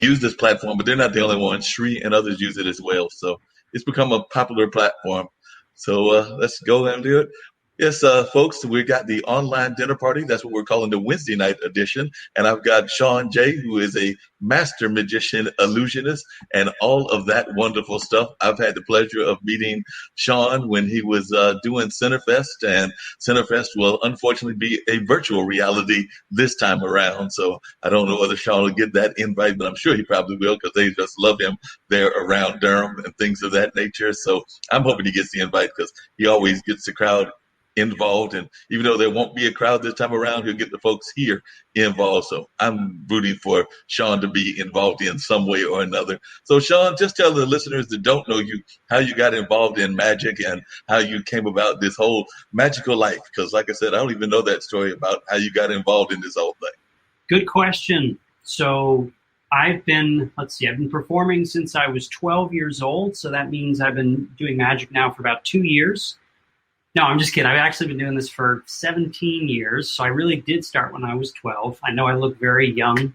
use this platform, but they're not the only ones. Shri and others use it as well. So it's become a popular platform. So let's go and do it. Yes, folks, we got the online dinner party. That's what we're calling the Wednesday night edition. And I've got Sean J., who is a master magician, illusionist, and all of that wonderful stuff. I've had the pleasure of meeting Sean when he was doing Centerfest, and Centerfest will unfortunately be a virtual reality this time around. So I don't know whether Sean will get that invite, but I'm sure he probably will because they just love him there around Durham and things of that nature. So I'm hoping he gets the invite because he always gets the crowd involved, and even though there won't be a crowd this time around, he'll get the folks here involved. So I'm rooting for Sean to be involved in some way or another. So Sean, just tell the listeners that don't know you how you got involved in magic and how you came about this whole magical life, because like I said, I don't even know that story about how you got involved in this whole thing. Good question. So I've been performing since I was 12 years old. So that means I've been doing magic now for about 2 years. No, I'm just kidding. I've actually been doing this for 17 years. So I really did start when I was 12. I know I look very young,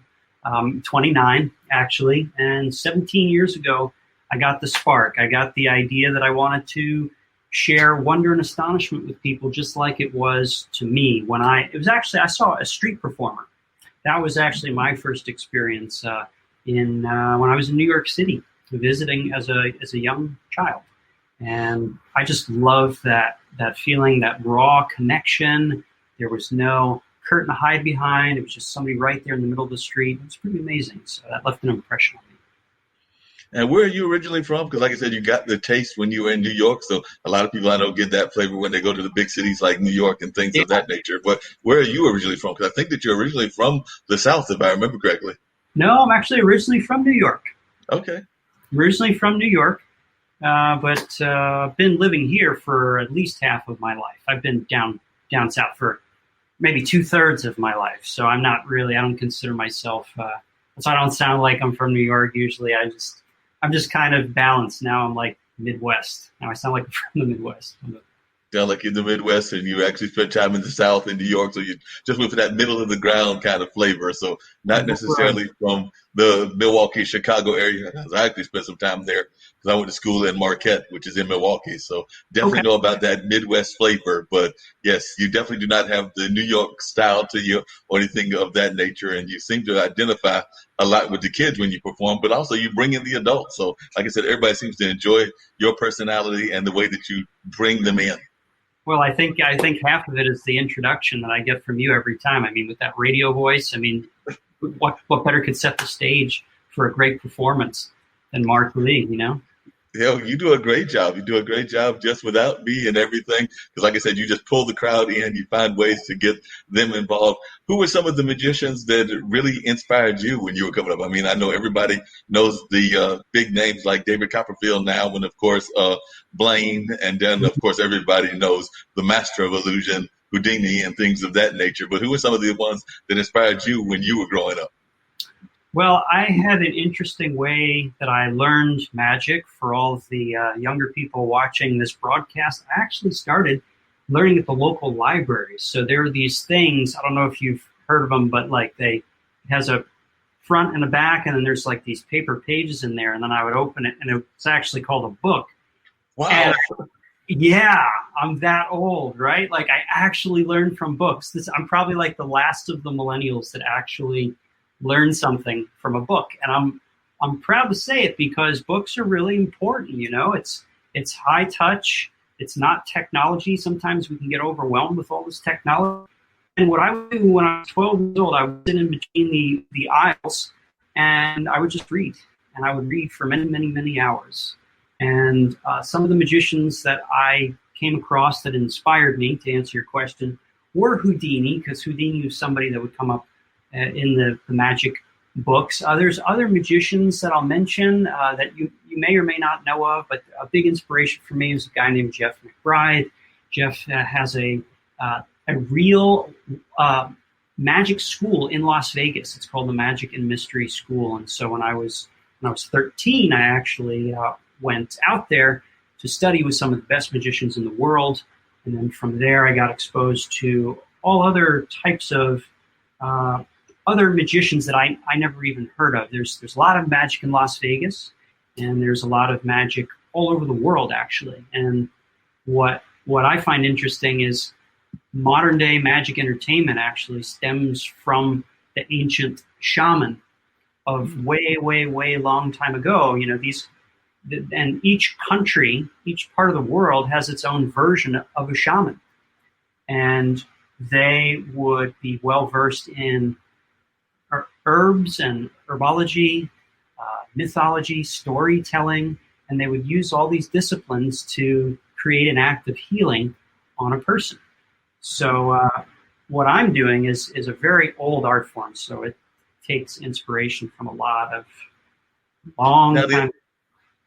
29 actually. And 17 years ago, I got the spark. I got the idea that I wanted to share wonder and astonishment with people just like it was to me when I saw a street performer. That was actually my first experience when I was in New York City, visiting as a young child. And I just love that feeling, that raw connection. There was no curtain to hide behind. It was just somebody right there in the middle of the street. It was pretty amazing. So that left an impression on me. And where are you originally from? Because like I said, you got the taste when you were in New York. So a lot of people I know get that flavor when they go to the big cities like New York and things of that nature. But where are you originally from? Because I think that you're originally from the South, if I remember correctly. No, I'm actually originally from New York. Okay. Originally from New York. But been living here for at least half of my life. I've been down south for maybe 2/3 of my life. So I don't consider myself, so I don't sound like I'm from New York usually. I'm just kind of balanced. Now I'm like Midwest. Now I sound like I'm from the Midwest. Sound like in the Midwest and you actually spent time in the South in New York. So you just went for that middle of the ground kind of flavor. So not necessarily from the Milwaukee, Chicago area. I actually spent some time there because I went to school in Marquette, which is in Milwaukee. So definitely know about that Midwest flavor. But yes, you definitely do not have the New York style to you or anything of that nature. And you seem to identify a lot with the kids when you perform, but also you bring in the adults. So like I said, everybody seems to enjoy your personality and the way that you bring them in. Well, I think half of it is the introduction that I get from you every time. I mean, with that radio voice, I mean, what better could set the stage for a great performance than Marc Lee, you know? Yeah, you do a great job. You do a great job just without me and everything. Because like I said, you just pull the crowd in. You find ways to get them involved. Who were some of the magicians that really inspired you when you were coming up? I mean, I know everybody knows the big names like David Copperfield now, and of course Blaine, and then of course everybody knows the master of illusion, Houdini, and things of that nature. But who were some of the ones that inspired you when you were growing up? Well, I had an interesting way that I learned magic. For all of the younger people watching this broadcast, I actually started learning at the local libraries. So there are these things, I don't know if you've heard of them, but like it has a front and a back, and then there's like these paper pages in there, and then I would open it, and it's actually called a book. Wow. And yeah, I'm that old, right? Like I actually learned from books. I'm probably like the last of the millennials that actually learn something from a book, and I'm proud to say it because books are really important. You know, it's high touch. It's not technology. Sometimes we can get overwhelmed with all this technology. And what I would do when I was 12 years old, I would sit in between the aisles, and I would just read, and I would read for many, many, many hours. And some of the magicians that I came across that inspired me, to answer your question, were Houdini, because Houdini was somebody that would come up in the magic books. There's other magicians that I'll mention that you may or may not know of, but a big inspiration for me is a guy named Jeff McBride. Jeff has a real magic school in Las Vegas. It's called the Magic and Mystery School. And so when I was 13, I actually went out there to study with some of the best magicians in the world. And then from there, I got exposed to all other types of other magicians that I never even heard of. There's a lot of magic in Las Vegas, and there's a lot of magic all over the world, actually. And what I find interesting is modern day magic entertainment actually stems from the ancient shaman of way, way, way long time ago. And each country, each part of the world has its own version of a shaman. And they would be well versed in herbs and herbology, mythology, storytelling, and they would use all these disciplines to create an act of healing on a person. So what I'm doing is a very old art form, so it takes inspiration from a lot of long time.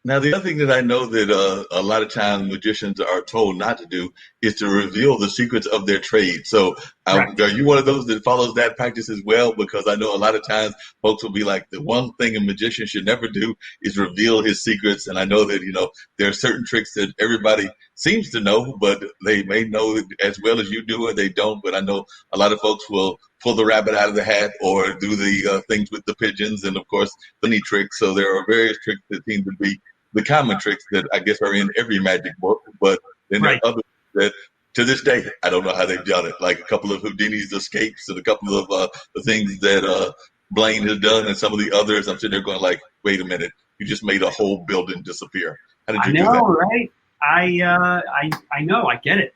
Now, the other thing that I know that a lot of times magicians are told not to do is to reveal the secrets of their trade. So are you one of those that follows that practice as well? Because I know a lot of times folks will be like, the one thing a magician should never do is reveal his secrets. And I know that, there are certain tricks that everybody seems to know, but they may know as well as you do, or they don't. But I know a lot of folks will pull the rabbit out of the hat or do the things with the pigeons and, of course, funny tricks. So there are various tricks that seem to be the common tricks that I guess are in every magic book, but then there are others that to this day, I don't know how they've done it. Like a couple of Houdini's escapes and a couple of the things that Blaine has done and some of the others. I'm sitting there going like, wait a minute, you just made a whole building disappear. How did you do that? Right? I know. I get it.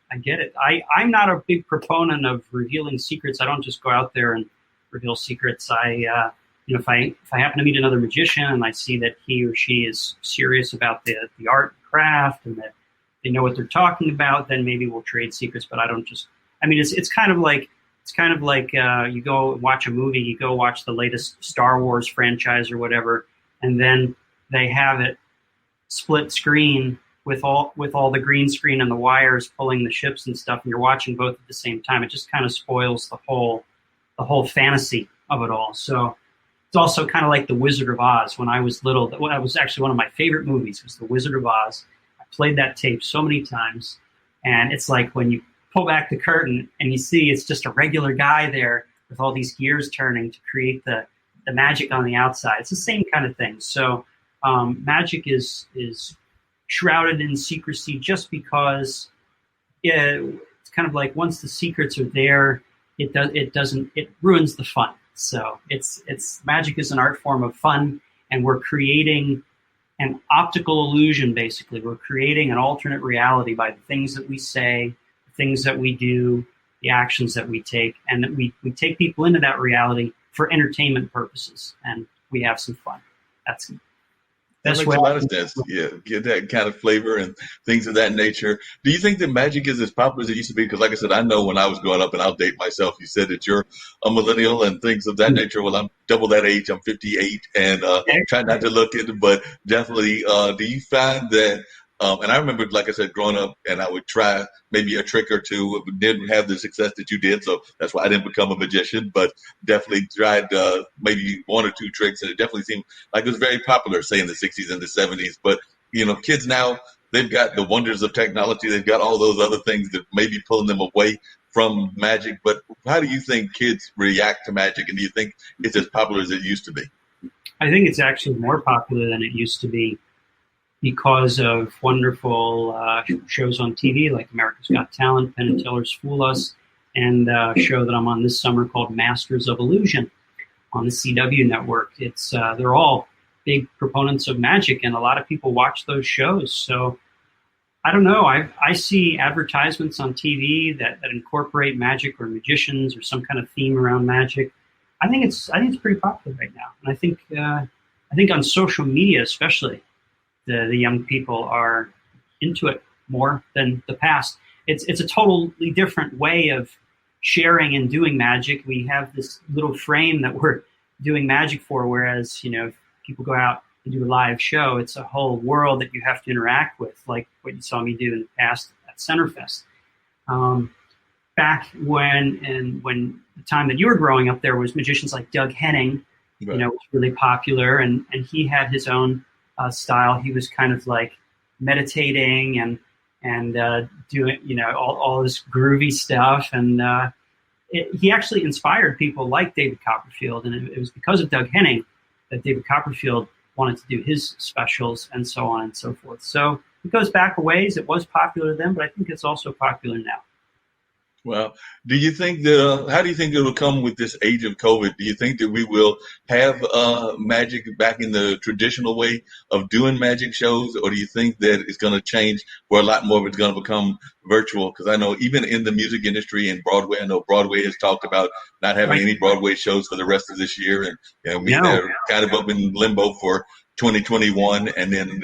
I'm not a big proponent of revealing secrets. I don't just go out there and reveal secrets. If I happen to meet another magician and I see that he or she is serious about the art and craft and that they know what they're talking about, then maybe we'll trade secrets. But I don't just. I mean, it's kind of like you go watch a movie, you go watch the latest Star Wars franchise or whatever, and then they have it split screen with all the green screen and the wires pulling the ships and stuff, and you're watching both at the same time. It just kind of spoils the whole fantasy of it all. So. It's also kind of like The Wizard of Oz. When I was little, that was actually one of my favorite movies, was The Wizard of Oz. I played that tape so many times. And it's like when you pull back the curtain and you see it's just a regular guy there with all these gears turning to create the magic on the outside. It's the same kind of thing. So magic is shrouded in secrecy just because it's kind of like once the secrets are there, it ruins the fun. So it's magic is an art form of fun, and we're creating an optical illusion. Basically, we're creating an alternate reality by the things that we say, the things that we do, the actions that we take, and that we take people into that reality for entertainment purposes, and we have some fun. That makes a lot of sense. Yeah, get that kind of flavor and things of that nature. Do you think that magic is as popular as it used to be? Because like I said, I know when I was growing up, and I'll date myself, you said that you're a millennial and things of that nature. Well, I'm double that age. I'm 58 and try not to look at it, but definitely do you find that and I remember, like I said, growing up, and I would try maybe a trick or two, but didn't have the success that you did. So that's why I didn't become a magician, but definitely tried maybe one or two tricks. And it definitely seemed like it was very popular, say in the 60s and the 70s. But, kids now, they've got the wonders of technology. They've got all those other things that may be pulling them away from magic. But how do you think kids react to magic? And do you think it's as popular as it used to be? I think it's actually more popular than it used to be, because of wonderful shows on TV like America's Got Talent, Penn and Teller's Fool Us, and a show that I'm on this summer called Masters of Illusion on the CW network. They're all big proponents of magic, and a lot of people watch those shows. So I don't know. I see advertisements on TV that incorporate magic or magicians or some kind of theme around magic. I think it's pretty popular right now, and I think on social media especially, the young people are into it more than the past. It's a totally different way of sharing and doing magic. We have this little frame that we're doing magic for, whereas, if people go out and do a live show, it's a whole world that you have to interact with, like what you saw me do in the past at Centerfest. Back when the time that you were growing up, there was magicians like Doug Henning, right. Was really popular, and he had his own style. He was kind of like meditating and doing all this groovy stuff, and he actually inspired people like David Copperfield, and it was because of Doug Henning that David Copperfield wanted to do his specials and so on and so forth. So it goes back a ways. It was popular then, but I think it's also popular now. Well, do you think that, how do you think it will come with this age of COVID? Do you think that we will have magic back in the traditional way of doing magic shows, or do you think that it's going to change where a lot more of it's going to become virtual? Because I know even in the music industry and Broadway, I know Broadway has talked about not having any Broadway shows for the rest of this year. And they're kind of up in limbo for 2021, and then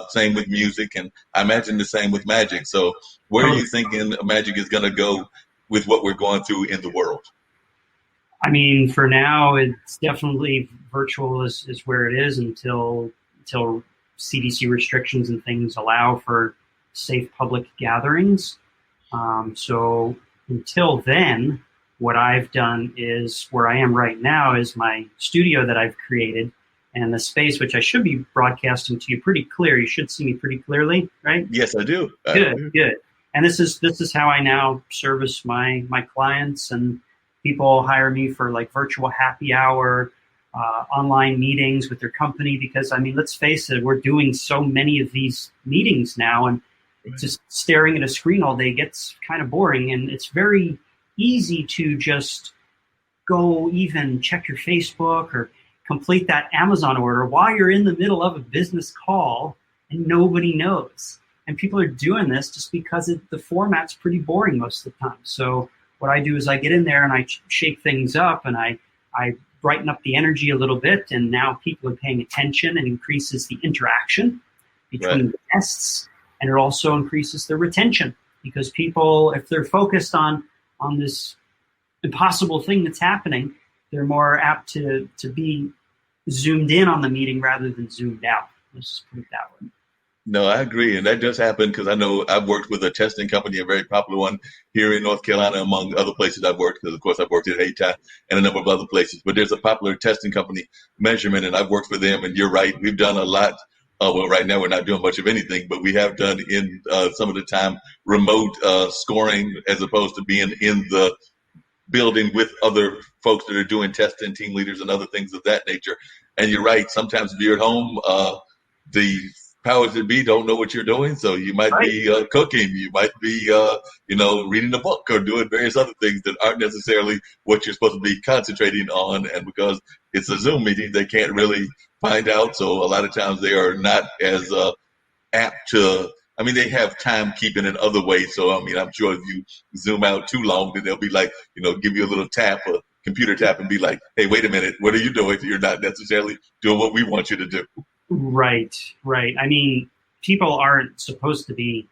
same with music, and I imagine the same with magic. So where are you thinking magic is going to go with what we're going through in the world? I mean, for now, it's definitely virtual is where it is until CDC restrictions and things allow for safe public gatherings. So until then, what I've done is where I am right now is my studio that I've created, and the space, which I should be broadcasting to you pretty clear. You should see me pretty clearly, right? Yes, I do. Good. And this is how I now service my clients, and people hire me for like virtual happy hour, online meetings with their company, because I mean, let's face it, we're doing so many of these meetings now, and just staring at a screen all day gets kind of boring, and it's very easy to just go even check your Facebook or complete that Amazon order while you're in the middle of a business call and nobody knows. And people are doing this just because the format's pretty boring most of the time. So what I do is I get in there and I shake things up, and I brighten up the energy a little bit, and now people are paying attention, and increases the interaction between the guests, and it also increases their retention, because people, if they're focused on this impossible thing that's happening, they're more apt to be zoomed in on the meeting rather than zoomed out. Let's just put it that way. No, I agree. And that does happen because I know I've worked with a testing company, a very popular one here in North Carolina, among other places I've worked, because, of course, I've worked at ATI and a number of other places. But there's a popular testing company, Measurement, and I've worked for them. And you're right. We've done a lot. Well, right now we're not doing much of anything, but we have done in some of the time remote scoring, as opposed to being in the building with other folks that are doing testing, team leaders, and other things of that nature. And you're right. Sometimes if you're at home, the powers that be don't know what you're doing. So you might be cooking, you might be, reading a book or doing various other things that aren't necessarily what you're supposed to be concentrating on. And because it's a Zoom meeting, they can't really find out. So a lot of times they are not as apt to, they have timekeeping in other ways. So, I'm sure if you zoom out too long, then they'll be like, give you a little tap, a computer tap, and be like, hey, wait a minute, what are you doing? You're not necessarily doing what we want you to do. Right. I mean, people aren't supposed to be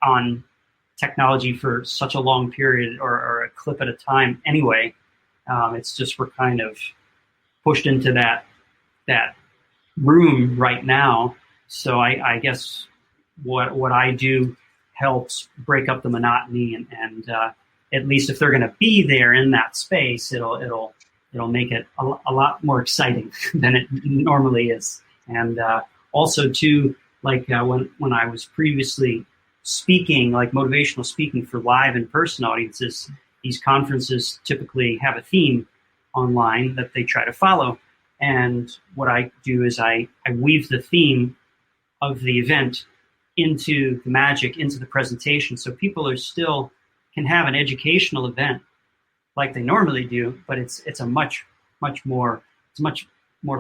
on technology for such a long period or a clip at a time anyway. It's just we're kind of pushed into that room right now. So I guess what I do helps break up the monotony, and at least if they're going to be there in that space, it'll make it a lot more exciting than it normally is. And also too, like when I was previously speaking, like motivational speaking for live in-person audiences, these conferences typically have a theme online that they try to follow. And what I do is I weave the theme of the event into the magic, into the presentation. So people are still can have an educational event like they normally do, but it's a much more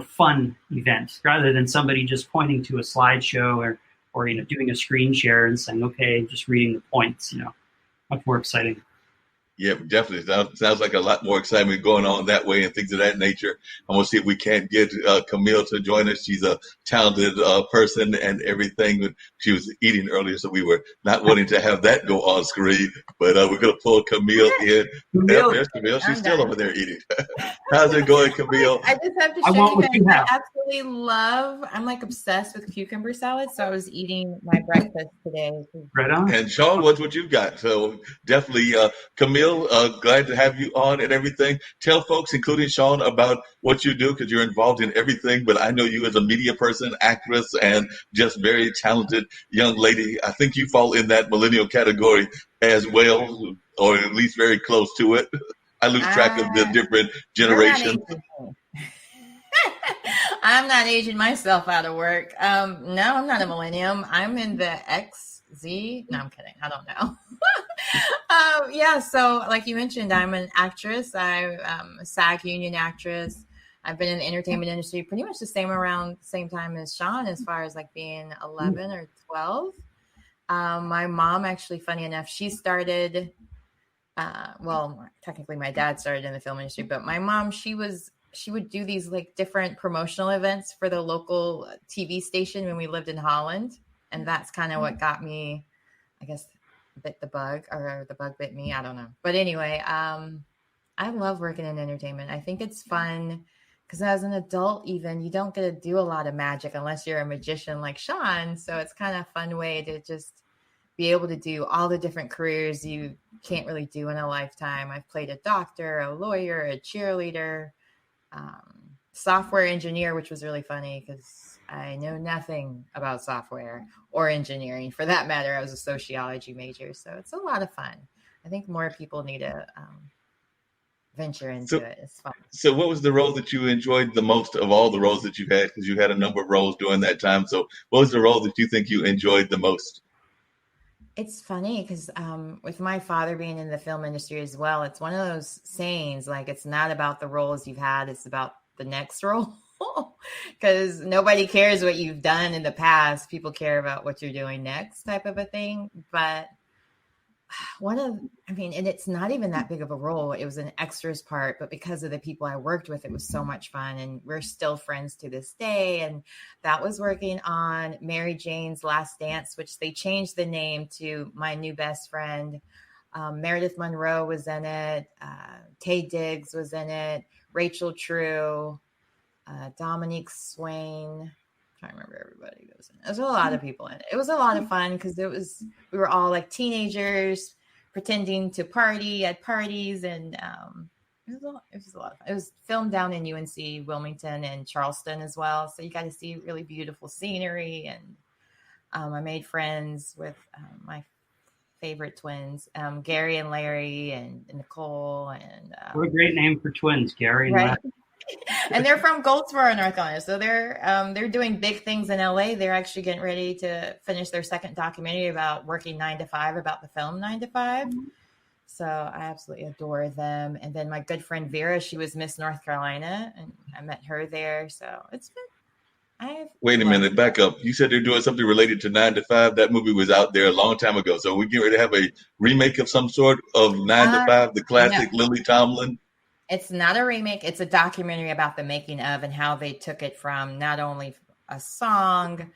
fun event, rather than somebody just pointing to a slideshow or doing a screen share and saying, okay, just reading the points, much more exciting. Yeah, definitely. Sounds like a lot more excitement going on that way and things of that nature. I'm going to see if we can't get Camille to join us. She's a talented person and everything. She was eating earlier, so we were not wanting to have that go on screen. But we're going to pull Camille in. There's Camille. She's still over there eating. How's it going, Camille? I just have to show you guys, I absolutely I'm like obsessed with cucumber salad. So I was eating my breakfast today. Right on. And Sean, what's what you got? So definitely, Camille, glad to have you on and everything. Tell folks, including Sean, about what you do, because you're involved in everything. But I know you as a media person, actress, and just very talented young lady. I think you fall in that millennial category as well, or at least very close to it. I lose track of the different You're not generations. aging me. I'm not aging myself out of work. No, I'm not a millennium. I'm in the X, Z. No, I'm kidding. I don't know. Yeah, so like you mentioned, I'm an actress. I'm a SAG union actress. I've been in the entertainment industry pretty much the same time as Sean, as far as like being 11 or 12. My mom, actually, funny enough, she started. Well, technically, my dad started in the film industry, but my mom, she would do these like different promotional events for the local TV station when we lived in Holland, and that's kind of what got me, I guess, bit the bug, or the bug bit me. I don't know. But anyway, I love working in entertainment. I think it's fun because as an adult, even, you don't get to do a lot of magic unless you're a magician like Sean. So it's kind of a fun way to just be able to do all the different careers you can't really do in a lifetime. I've played a doctor, a lawyer, a cheerleader, software engineer, which was really funny because I know nothing about software or engineering for that matter. I was a sociology major, so it's a lot of fun. I think more people need to venture into it. It's fun. So what was the role that you enjoyed the most of all the roles that you had? Because you had a number of roles during that time. So what was the role that you think you enjoyed the most? It's funny because with my father being in the film industry as well, it's one of those sayings, like, it's not about the roles you've had, it's about the next role. Because nobody cares what you've done in the past. People care about what you're doing next, type of a thing. But and it's not even that big of a role. It was an extras part, but because of the people I worked with, it was so much fun. And we're still friends to this day. And that was working on Mary Jane's Last Dance, which they changed the name to My New Best Friend. Meredith Monroe was in it. Taye Diggs was in it. Rachel True, Dominique Swain. I remember everybody goes in. There's a lot of people in it. It was a lot of fun because we were all like teenagers pretending to party at parties, and it was a lot of fun. It was filmed down in UNC Wilmington and Charleston as well, so you got to see really beautiful scenery. And I made friends with my favorite twins, Gary and Larry, and Nicole. And what a great name for twins, Gary and right? Larry. And they're from Goldsboro, North Carolina. So they're doing big things in LA. They're actually getting ready to finish their second documentary about working 9 to 5, about the film 9 to 5. So I absolutely adore them. And then my good friend Vera, she was Miss North Carolina, and I met her there. So it's been. Wait a minute, back up. You said they're doing something related to 9 to 5. That movie was out there a long time ago. So we get ready to have a remake of some sort of 9 to 5, the classic Lily Tomlin. It's not a remake. It's a documentary about the making of and how they took it from not only a song,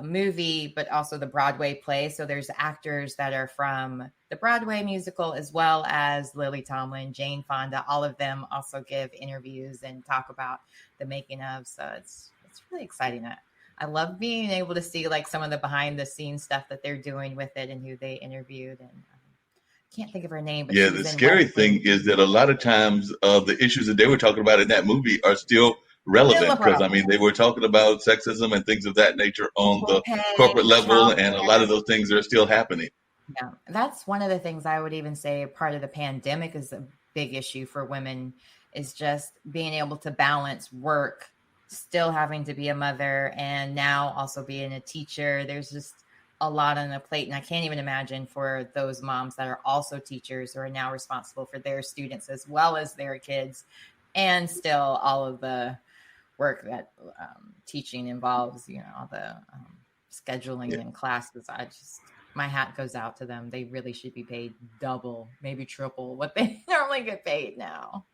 movie, but also the Broadway play. So there's actors that are from the Broadway musical, as well as Lily Tomlin, Jane Fonda. All of them also give interviews and talk about the making of. So it's really exciting. I love being able to see like some of the behind the scenes stuff that they're doing with it and who they interviewed. And can't think of her name. But yeah, the scary thing is that a lot of times the issues that they were talking about in that movie are still relevant, because I mean they were talking about sexism and things of that nature on the corporate level, and a lot of those things are still happening. Yeah, that's one of the things I would even say part of the pandemic is a big issue for women, is just being able to balance work, still having to be a mother, and now also being a teacher. There's just a lot on the plate. And I can't even imagine for those moms that are also teachers who are now responsible for their students as well as their kids, and still all of the work that teaching involves, all the scheduling and classes. My hat goes out to them. They really should be paid double, maybe triple what they normally get paid now.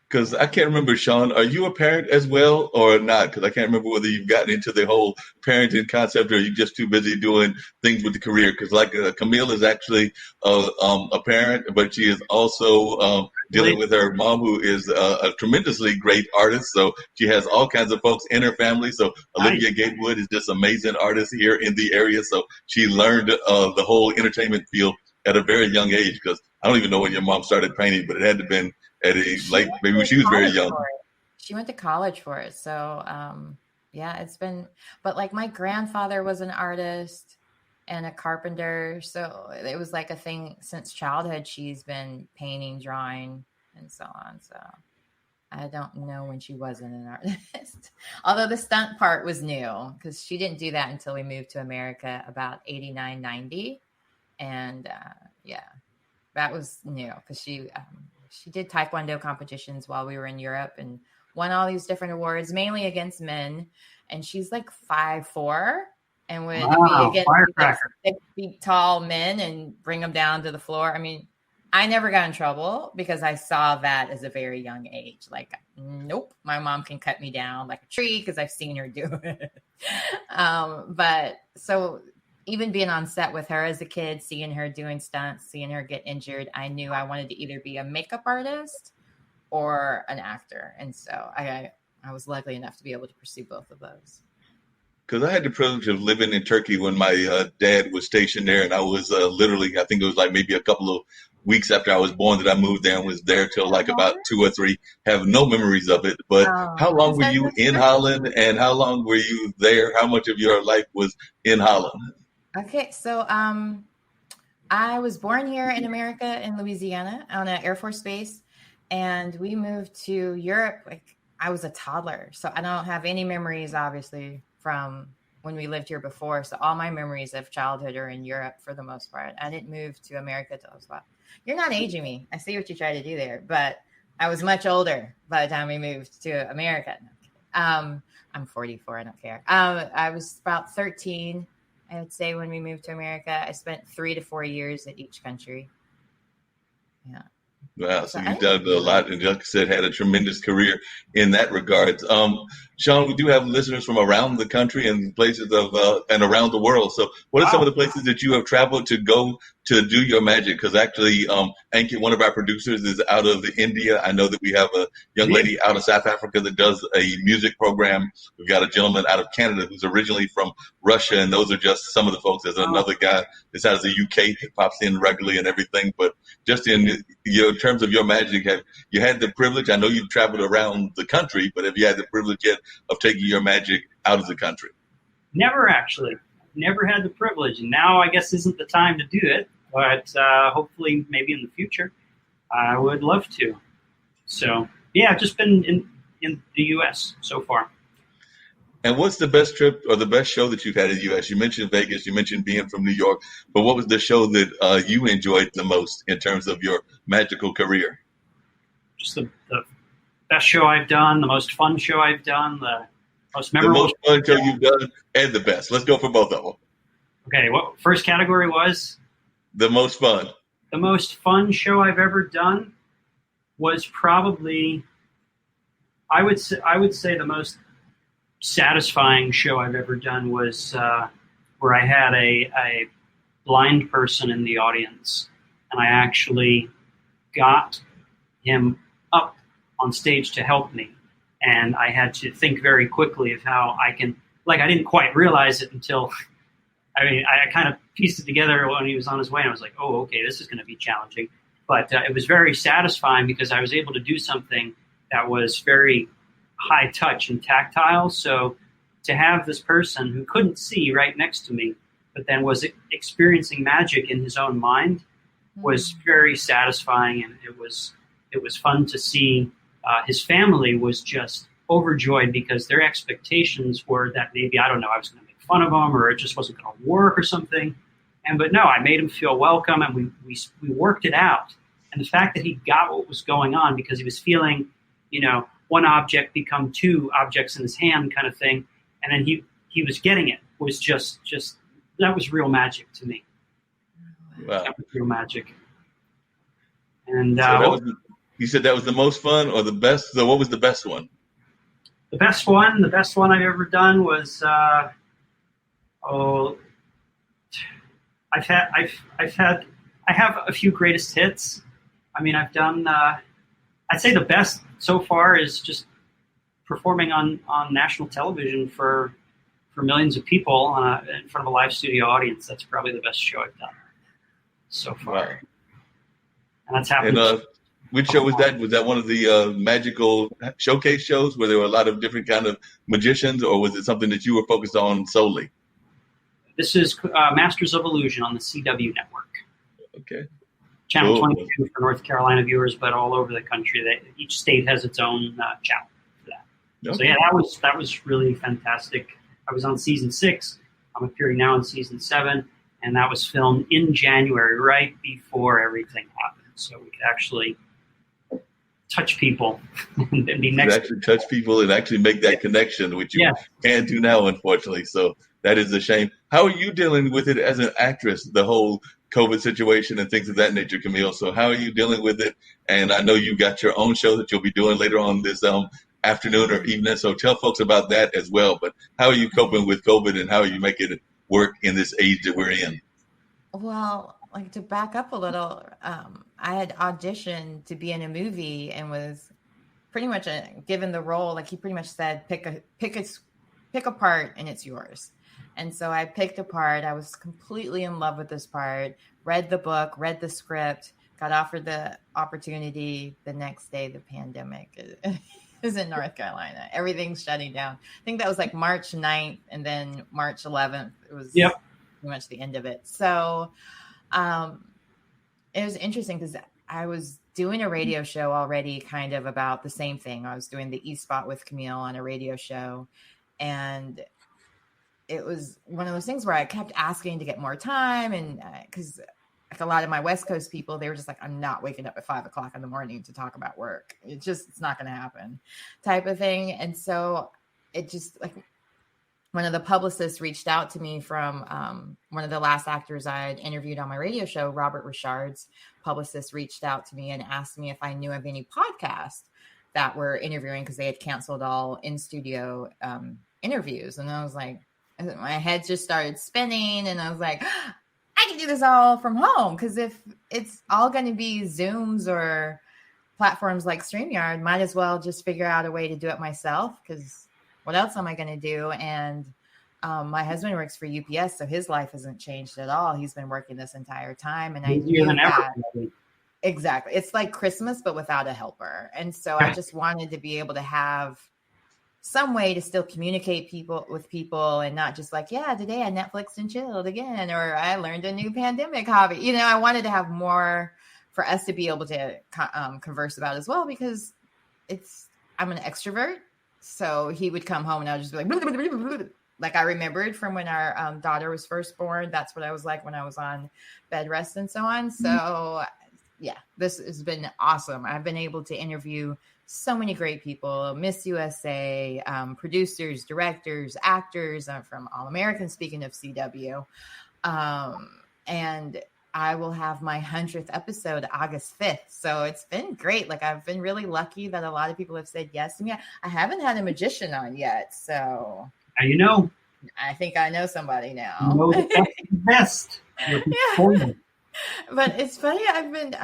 Because I can't remember, Sean, are you a parent as well or not? Because I can't remember whether you've gotten into the whole parenting concept, or you're just too busy doing things with the career. Because like Camille is actually a parent, but she is also dealing with her mom, who is a tremendously great artist. So she has all kinds of folks in her family. So Olivia Gatewood is just an amazing artist here in the area. So she learned the whole entertainment field at a very young age. Because I don't even know when your mom started painting, but it had to have been at a late, maybe when she was very young. She went to college for it. So, yeah, it's been, but like my grandfather was an artist. and a carpenter. So it was like a thing since childhood. She's been painting, drawing, and so on. So I don't know when she wasn't an artist. Although the stunt part was new because she didn't do that until we moved to America about 89, 90. And that was new because she did Taekwondo competitions while we were in Europe and won all these different awards, mainly against men. And she's like 5'4" and would be against like 6 feet tall men and bring them down to the floor. I mean, I never got in trouble because I saw that as a very young age. Like, nope, my mom can cut me down like a tree because I've seen her do it. But so even being on set with her as a kid, seeing her doing stunts, seeing her get injured, I knew I wanted to either be a makeup artist or an actor. And so I was lucky enough to be able to pursue both of those. Because I had the privilege of living in Turkey when my dad was stationed there, and I was literally, I think it was like maybe a couple of weeks after I was born that I moved there and was there till like about 2 or 3. Have no memories of it. But how long were you in Holland, and how long were you there? How much of your life was in Holland? Okay, so I was born here in America in Louisiana on an Air Force base, and we moved to Europe like I was a toddler. So I don't have any memories, obviously, from when we lived here before. So all my memories of childhood are in Europe for the most part. I didn't move to America till I was about. You're not aging me. I see what you try to do there, but I was much older by the time we moved to America. I'm 44. I don't care. I was about 13, I would say, when we moved to America. I spent 3 to 4 years at each country. Yeah. Wow, so you've done a lot, and like I said, had a tremendous career in that regard. Sean, we do have listeners from around the country and places and around the world. So what are some of the places that you have traveled to go to do your magic? Because actually, Ankit, one of our producers, is out of India. I know that we have a young lady out of South Africa that does a music program. We've got a gentleman out of Canada who's originally from Russia, and those are just some of the folks. There's another guy that's out of the UK that pops in regularly and everything. But just in terms of your magic, have you had the privilege? I know you've traveled around the country, but have you had the privilege yet of taking your magic out of the country? Never, actually. Never had the privilege, and now I guess isn't the time to do it. But hopefully, maybe in the future, I would love to. So, yeah, I've just been in the U.S. so far. And what's the best trip or the best show that you've had in the U.S.? You mentioned Vegas, you mentioned being from New York, but what was the show that you enjoyed the most in terms of your magical career? Just the best show I've done, the most fun show I've done, the most memorable. The most fun show you've done, and the best. Let's go for both of them. Okay, what first category was? The most fun. The most fun show I've ever done was probably, I would say the most satisfying show I've ever done was where I had a blind person in the audience, and I actually got him up on stage to help me, and I had to think very quickly of how I can, like, I didn't quite realize it until, I kind of pieced it together when he was on his way, and I was like, oh, okay, this is going to be challenging, but it was very satisfying because I was able to do something that was very high touch and tactile. So to have this person who couldn't see right next to me, but then was experiencing magic in his own mind, was very satisfying, and it was fun to see. His family was just overjoyed because their expectations were that maybe, I don't know, I was going to make fun of him or it just wasn't going to work or something. But no, I made him feel welcome, and we worked it out. And the fact that he got what was going on because he was feeling, one object become 2 objects in his hand kind of thing, and then he was getting it, was just that was real magic to me. Wow. That was real magic. And you said that was the most fun or the best? So what was the best one? The best one I've ever done was I have a few greatest hits. I've done I'd say the best so far is just performing on national television for millions of people in front of a live studio audience. That's probably the best show I've done so far. Wow. And that's happened. And which show was that? Was that one of the magical showcase shows where there were a lot of different kind of magicians, or was it something that you were focused on solely? This is Masters of Illusion on the CW network. Okay. Channel Cool. 22 for North Carolina viewers, but all over the country. Each state has its own channel for that. Okay. So yeah, that was really fantastic. I was on season 6. I'm appearing now in season 7, and that was filmed in January, right before everything happened. So we could actually touch people and be next. To actually touch people and actually make that connection, which you can't do now, unfortunately. So that is a shame. How are you dealing with it as an actress, the whole COVID situation and things of that nature, Camille? So how are you dealing with it? And I know you got your own show that you'll be doing later on this afternoon or evening. So tell folks about that as well. But how are you coping with COVID and how are you making it work in this age that we're in? Well, like to back up a little, I had auditioned to be in a movie and was pretty much given the role. Like he pretty much said, pick a part and it's yours. And so I picked a part. I was completely in love with this part, read the book, read the script, got offered the opportunity. The next day, the pandemic is in North Carolina. Everything's shutting down. I think that was like March 9th and then March 11th. It was pretty much the end of it. So it was interesting because I was doing a radio show already kind of about the same thing. I was doing the E-Spot with Camille on a radio show. And it was one of those things where I kept asking to get more time. And because like a lot of my West Coast people, they were just like, I'm not waking up at 5 o'clock in the morning to talk about work. It's not going to happen type of thing. And so it just like one of the publicists reached out to me from one of the last actors I had interviewed on my radio show, Robert Richard's publicist reached out to me and asked me if I knew of any podcasts that were interviewing because they had canceled all in-studio interviews. And I was like, my head just started spinning and I was like, I can do this all from home because if it's all going to be Zooms or platforms like StreamYard, might as well just figure out a way to do it myself because what else am I going to do? And my husband works for UPS, so his life hasn't changed at all. He's been working this entire time. And I knew that. Exactly. It's like Christmas, but without a helper. And so I just wanted to be able to have some way to still communicate with people and not just like, yeah, today I Netflixed and chilled again, or I learned a new pandemic hobby. You know, I wanted to have more for us to be able to converse about as well, because I'm an extrovert. So he would come home and I would just be like, blah, blah, blah, blah, blah. Like I remembered from when our daughter was first born. That's what I was like when I was on bed rest and so on. So yeah, this has been awesome. I've been able to interview so many great people, Miss USA, producers, directors, actors from All American, speaking of CW. And I will have my 100th episode August 5th. So it's been great. Like I've been really lucky that a lot of people have said yes to me. I haven't had a magician on yet. So now you know. I think I know somebody now. You know the best. Yeah. But it's funny. I've been,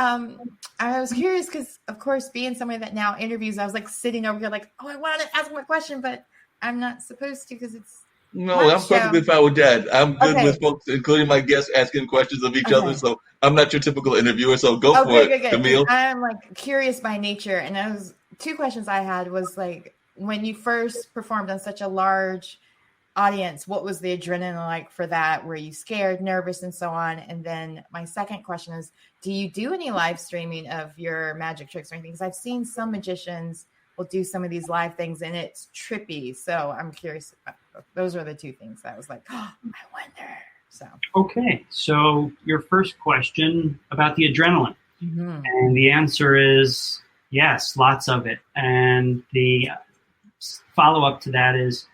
I was curious because, of course, being somebody that now interviews, I was like sitting over here like, oh, I want to ask my question, but I'm not supposed to because it's. No, I'm perfectly fine with that. I'm good with folks, including my guests, asking questions of each other. So I'm not your typical interviewer. So go for it, Camille. I'm like curious by nature. And two questions I had was like, when you first performed on such a large audience, what was the adrenaline like for that? Were you scared, nervous, and so on? And then my second question is, do you do any live streaming of your magic tricks or anything? Because I've seen some magicians will do some of these live things and it's trippy. So I'm curious. Those are the two things that I was like, oh, I wonder. So okay. So your first question about the adrenaline. Mm-hmm. And the answer is yes, lots of it. And the follow-up to that is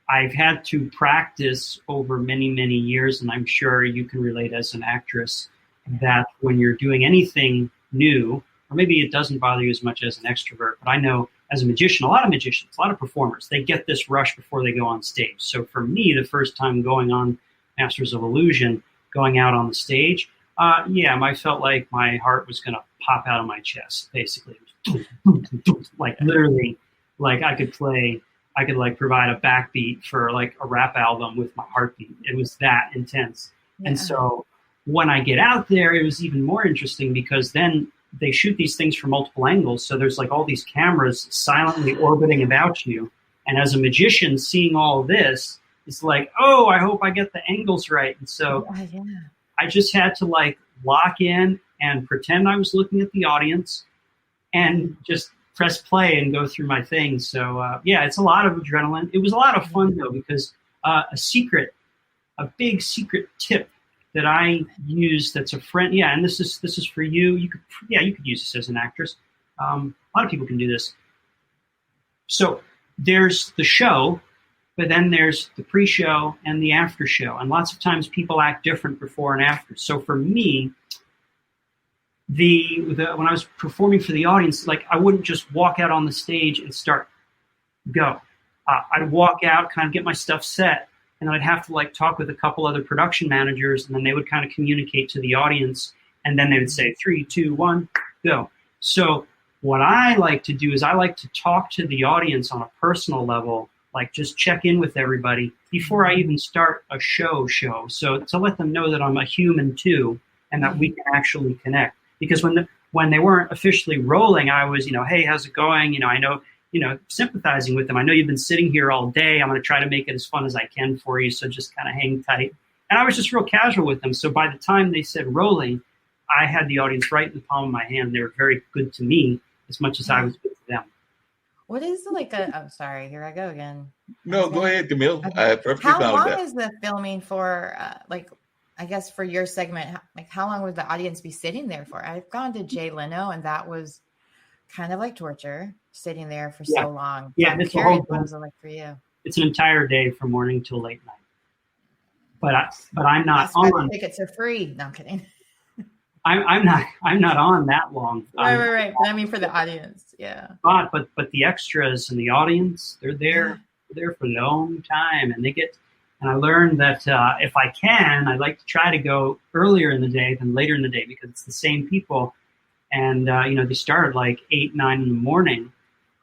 I've had to practice over many, many years, and I'm sure you can relate as an actress, that when you're doing anything new, or maybe it doesn't bother you as much as an extrovert, but I know as a magician, a lot of magicians, a lot of performers, they get this rush before they go on stage. So for me, the first time going on Masters of Illusion, going out on the stage, I felt like my heart was going to pop out of my chest, basically. Like literally, like I could provide a backbeat for like a rap album with my heartbeat. It was that intense. Yeah. And so when I get out there, it was even more interesting because then they shoot these things from multiple angles. So there's like all these cameras silently orbiting about you. And as a magician seeing all of this, it's like, oh, I hope I get the angles right. And so Yeah. I just had to like lock in and pretend I was looking at the audience and just press play and go through my thing. So yeah, it's a lot of adrenaline. It was a lot of fun though, because a big secret tip that I use that's a friend. Yeah, and this is for you. You could use this as an actress. A lot of people can do this. So there's the show, but then there's the pre-show and the after show. And lots of times people act different before and after. So for me, when I was performing for the audience, like I wouldn't just walk out on the stage and start go. I'd walk out, kind of get my stuff set, and then I'd have to like talk with a couple other production managers, and then they would kind of communicate to the audience, and then they would say 3, 2, 1, go. So what I like to do is I like to talk to the audience on a personal level, like just check in with everybody before I even start a show. So to let them know that I'm a human too, and that we can actually connect. Because when they weren't officially rolling, I was, hey, how's it going? I know, sympathizing with them. I know you've been sitting here all day. I'm going to try to make it as fun as I can for you. So just kind of hang tight. And I was just real casual with them. So by the time they said rolling, I had the audience right in the palm of my hand. They were very good to me as much as I was good to them. What is like I'm sorry, here I go again. No, go ahead, Camille. Okay. I perfectly How found long that. is the filming for, I guess for your segment, like how long would the audience be sitting there for? I've gone to Jay Leno and that was kind of like torture, sitting there for so long. Yeah, I'm it's curious, what was it like for you? It's an entire day from morning till late night. But I'm not That's why on. the tickets are free. No, I'm kidding. I'm not on that long. Right. But I mean for the audience, yeah. But the extras and the audience, they're there for a long time, and I learned that if I can, I like to try to go earlier in the day than later in the day, because it's the same people, and they start at like 8, 9 in the morning,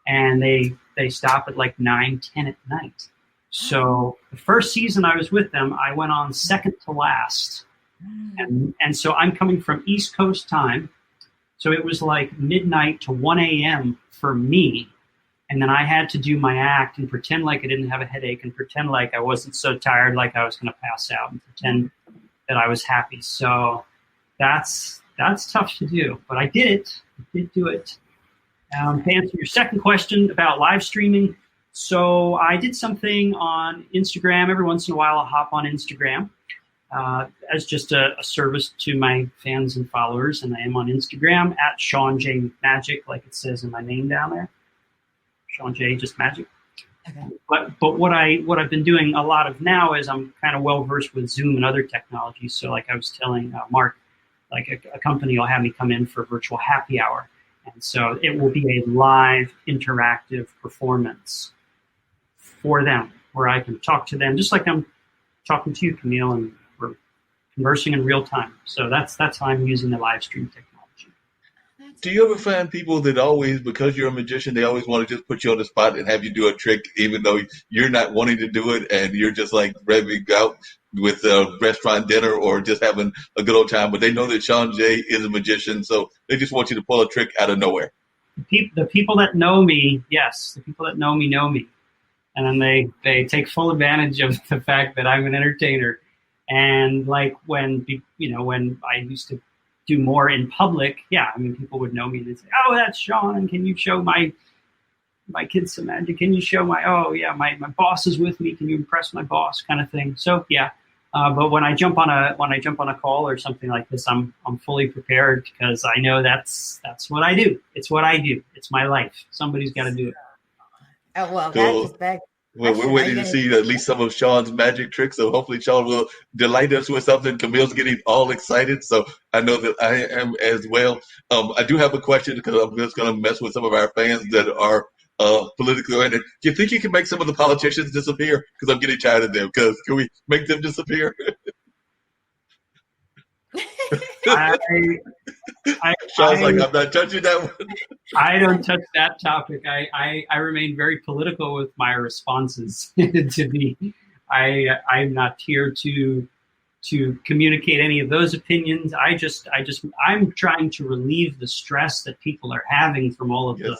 and they stop at like 9, 10 at night. So the first season I was with them, I went on second to last. And so I'm coming from East Coast time. So it was like midnight to 1 a.m. for me. And then I had to do my act and pretend like I didn't have a headache and pretend like I wasn't so tired, like I was going to pass out, and pretend that I was happy. So that's tough to do. But I did it. I did do it. To answer your second question about live streaming, so I did something on Instagram. Every once in a while I'll hop on Instagram. As just a service to my fans and followers, and I am on Instagram at Sean J Magic, like it says in my name down there. Sean J, just Magic. Okay. But what I've been doing a lot of now is I'm kind of well versed with Zoom and other technologies. So like I was telling Marc, like a company will have me come in for a virtual happy hour, and so it will be a live interactive performance for them, where I can talk to them just like I'm talking to you, Camille, and we're conversing in real time. So that's how I'm using the live stream technology. Do you ever find people that always, because you're a magician, they always want to just put you on the spot and have you do a trick, even though you're not wanting to do it, and you're just like ready to go out with a restaurant dinner or just having a good old time, but they know that Sean J is a magician, so they just want you to pull a trick out of nowhere? The people that know me, yes, the people that know me. And then they take full advantage of the fact that I'm an entertainer. And like when I used to do more in public, people would know me and they'd say, "Oh, that's Sean, and can you show my kids some magic? Can you show my boss is with me? Can you impress my boss?" kind of thing. So yeah. But when I jump on a call or something like this, I'm fully prepared, because I know that's what I do. It's what I do. It's my life. Somebody's got to do it. Oh, well, cool. that is back. Well, we're waiting to see at least some of Sean's magic tricks, so hopefully Sean will delight us with something. Camille's getting all excited, so I know that I am as well. I do have a question, because I'm just going to mess with some of our fans that are politically oriented. Do you think you can make some of the politicians disappear? Because I'm getting tired of them. Because can we make them disappear? Sean's like, I'm not touching that one. I don't touch that topic. I remain very political with my responses. I'm not here to communicate any of those opinions. I'm trying to relieve the stress that people are having from all of the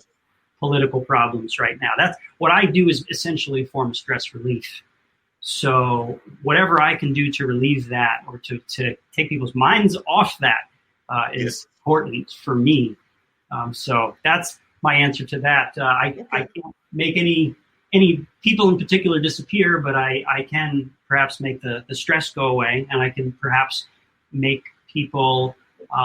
political problems right now. That's what I do, is essentially a form of stress relief. So whatever I can do to relieve that or to take people's minds off that is important for me. So that's my answer to that. I can't make any people in particular disappear, but I can perhaps make the stress go away, and I can perhaps make people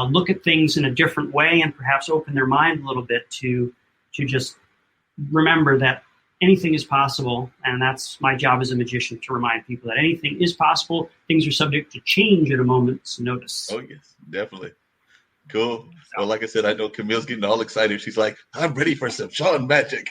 look at things in a different way, and perhaps open their mind a little bit to just remember that anything is possible, and that's my job as a magician, to remind people that anything is possible. Things are subject to change at a moment's notice. Oh yes, definitely. Cool. Well, like I said, I know Camille's getting all excited. She's like, I'm ready for some Sean magic.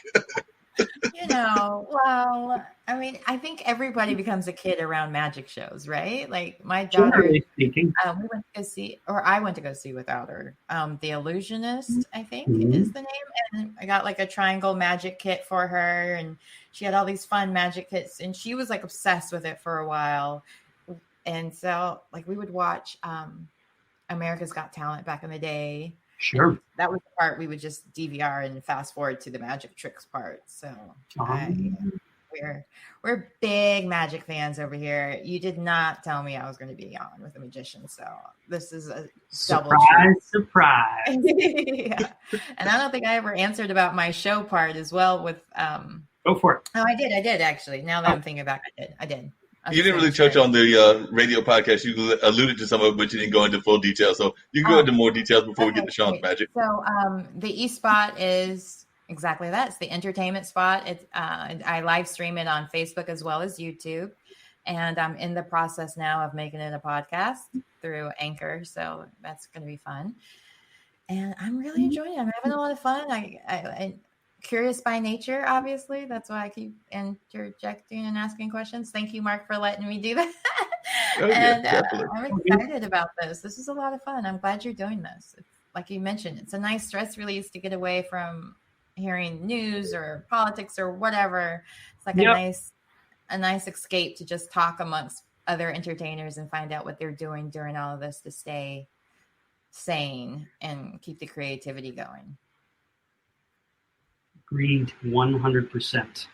Well, I mean, I think everybody becomes a kid around magic shows, right? Like my daughter, we went to go see, or I went to go see without her, The Illusionist, I think is the name. And I got like a triangle magic kit for her, and she had all these fun magic kits, and she was like obsessed with it for a while. And so like we would watch America's Got Talent back in the day. Sure. That was the part we would just DVR and fast forward to the magic tricks part. So we're big magic fans over here. You did not tell me I was going to be on with a magician, so this is a double surprise. Yeah. And I don't think I ever answered about my show part as well with Go for it. Oh, I did actually. Now that I'm thinking back, I did. You didn't really touch on the radio podcast. You alluded to some of it, but you didn't go into full detail. So you can go into more details before we get to Sean's magic. So the e-spot is exactly that. It's the entertainment spot. It's I live stream it on Facebook as well as YouTube. And I'm in the process now of making it a podcast through Anchor. So that's going to be fun. And I'm really enjoying it. I'm having a lot of fun. I'm curious by nature, obviously. That's why I keep interjecting and asking questions. Thank you, Marc, for letting me do that. I'm excited about this. This is a lot of fun. I'm glad you're doing this. It's, like you mentioned, it's a nice stress release to get away from hearing news or politics or whatever. It's like a nice escape to just talk amongst other entertainers and find out what they're doing during all of this to stay sane and keep the creativity going. Agreed 100%.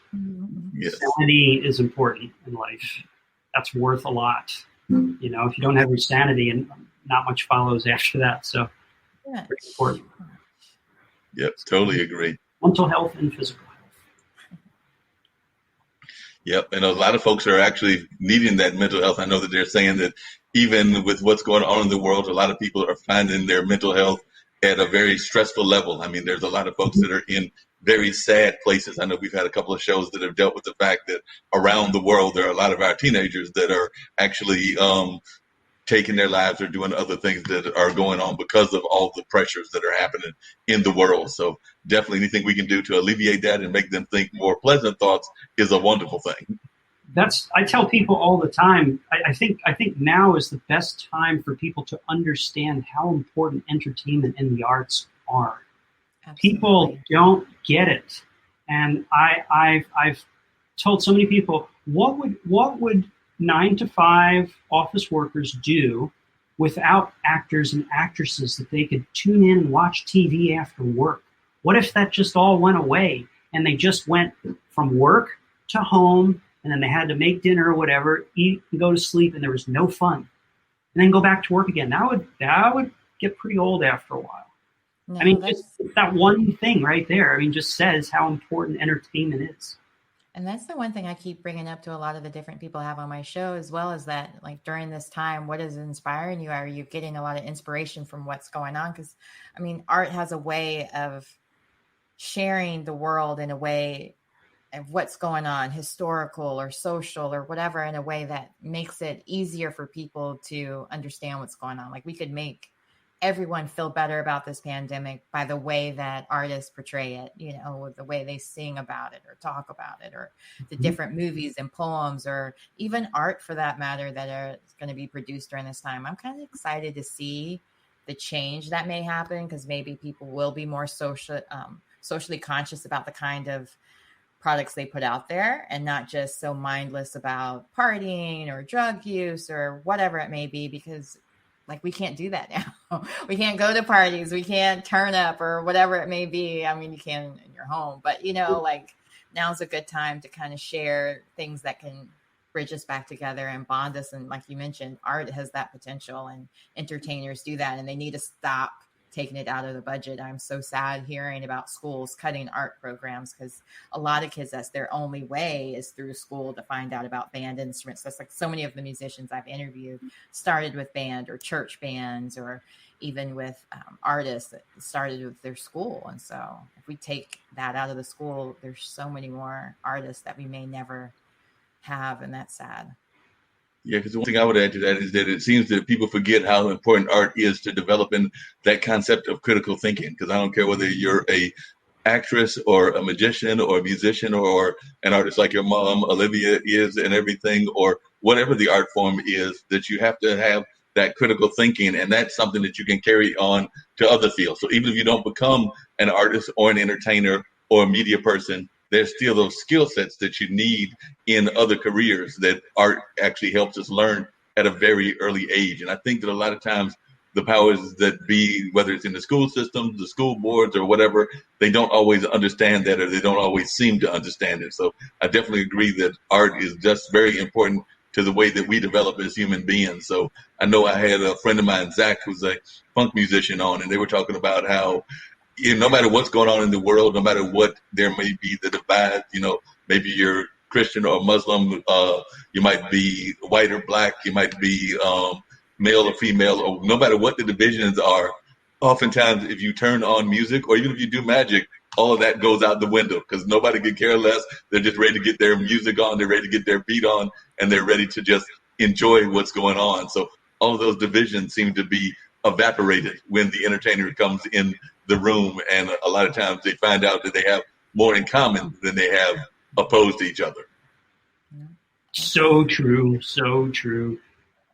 Yes. Sanity is important in life. That's worth a lot. You know, if you don't have your sanity, and not much follows after that. So, very important. Yep, totally agree. Mental health and physical health. Yep, and a lot of folks are actually needing that mental health. I know that they're saying that even with what's going on in the world, a lot of people are finding their mental health at a very stressful level. I mean, there's a lot of folks that are in very sad places. I know we've had a couple of shows that have dealt with the fact that around the world, there are a lot of our teenagers that are actually taking their lives or doing other things that are going on because of all the pressures that are happening in the world. So definitely anything we can do to alleviate that and make them think more pleasant thoughts is a wonderful thing. I tell people all the time, I think now is the best time for people to understand how important entertainment and the arts are. Absolutely. People don't get it. And I've told so many people, what would 9-to-5 office workers do without actors and actresses that they could tune in and watch TV after work? What if that just all went away and they just went from work to home, and then they had to make dinner or whatever, eat and go to sleep, and there was no fun, and then go back to work again? That would get pretty old after a while. No, I mean, just that one thing right there, I mean, just says how important entertainment is. And that's the one thing I keep bringing up to a lot of the different people I have on my show, as well as that, like during this time, what is inspiring you? Are you getting a lot of inspiration from what's going on? Because, I mean, art has a way of sharing the world in a way of what's going on, historical or social or whatever, in a way that makes it easier for people to understand what's going on. Like we could make everyone feel better about this pandemic by the way that artists portray it, you know, with the way they sing about it or talk about it, or the different movies and poems, or even art for that matter that are going to be produced during this time. I'm kind of excited to see the change that may happen, because maybe people will be more socially conscious about the kind of products they put out there, and not just so mindless about partying or drug use or whatever it may be, because like we can't do that now. We can't go to parties. We can't turn up or whatever it may be. I mean, you can in your home, but you know, like now's a good time to kind of share things that can bridge us back together and bond us. And like you mentioned, art has that potential, and entertainers do that, and they need to stop taking it out of the budget. I'm so sad hearing about schools cutting art programs, because a lot of kids, that's their only way, is through school to find out about band instruments. That's like so many of the musicians I've interviewed started with band or church bands, or even with artists that started with their school. And so if we take that out of the school, there's so many more artists that we may never have, and that's sad. Yeah, because the one thing I would add to that is that it seems that people forget how important art is to developing that concept of critical thinking. Because I don't care whether you're a actress or a magician or a musician or an artist like your mom, Olivia, is, and everything, or whatever the art form is, that you have to have that critical thinking, and that's something that you can carry on to other fields. So even if you don't become an artist or an entertainer or a media person, there's still those skill sets that you need in other careers that art actually helps us learn at a very early age. And I think that a lot of times the powers that be, whether it's in the school systems, the school boards, or whatever, they don't always understand that, or they don't always seem to understand it. So I definitely agree that art is just very important to the way that we develop as human beings. So I know I had a friend of mine, Zach, who's a funk musician on, and they were talking about how, no matter what's going on in the world, no matter what there may be the divide, maybe you're Christian or Muslim, you might be white or black, you might be male or female, or no matter what the divisions are, oftentimes if you turn on music, or even if you do magic, all of that goes out the window, because nobody could care less. They're just ready to get their music on, they're ready to get their beat on, and they're ready to just enjoy what's going on. So all of those divisions seem to be evaporated when the entertainer comes in the room, and a lot of times they find out that they have more in common than they have opposed to each other. So true, so true.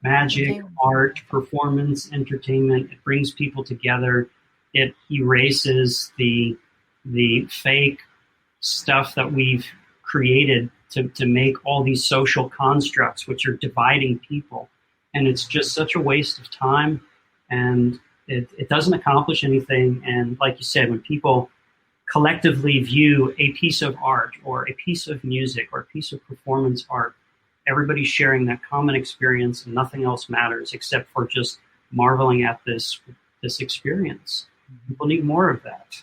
Magic, art, performance, entertainment, it brings people together. It erases the fake stuff that we've created to make all these social constructs, which are dividing people. And it's just such a waste of time, and it doesn't accomplish anything. And like you said, when people collectively view a piece of art or a piece of music or a piece of performance art, everybody's sharing that common experience, and nothing else matters except for just marveling at this experience. People need more of that.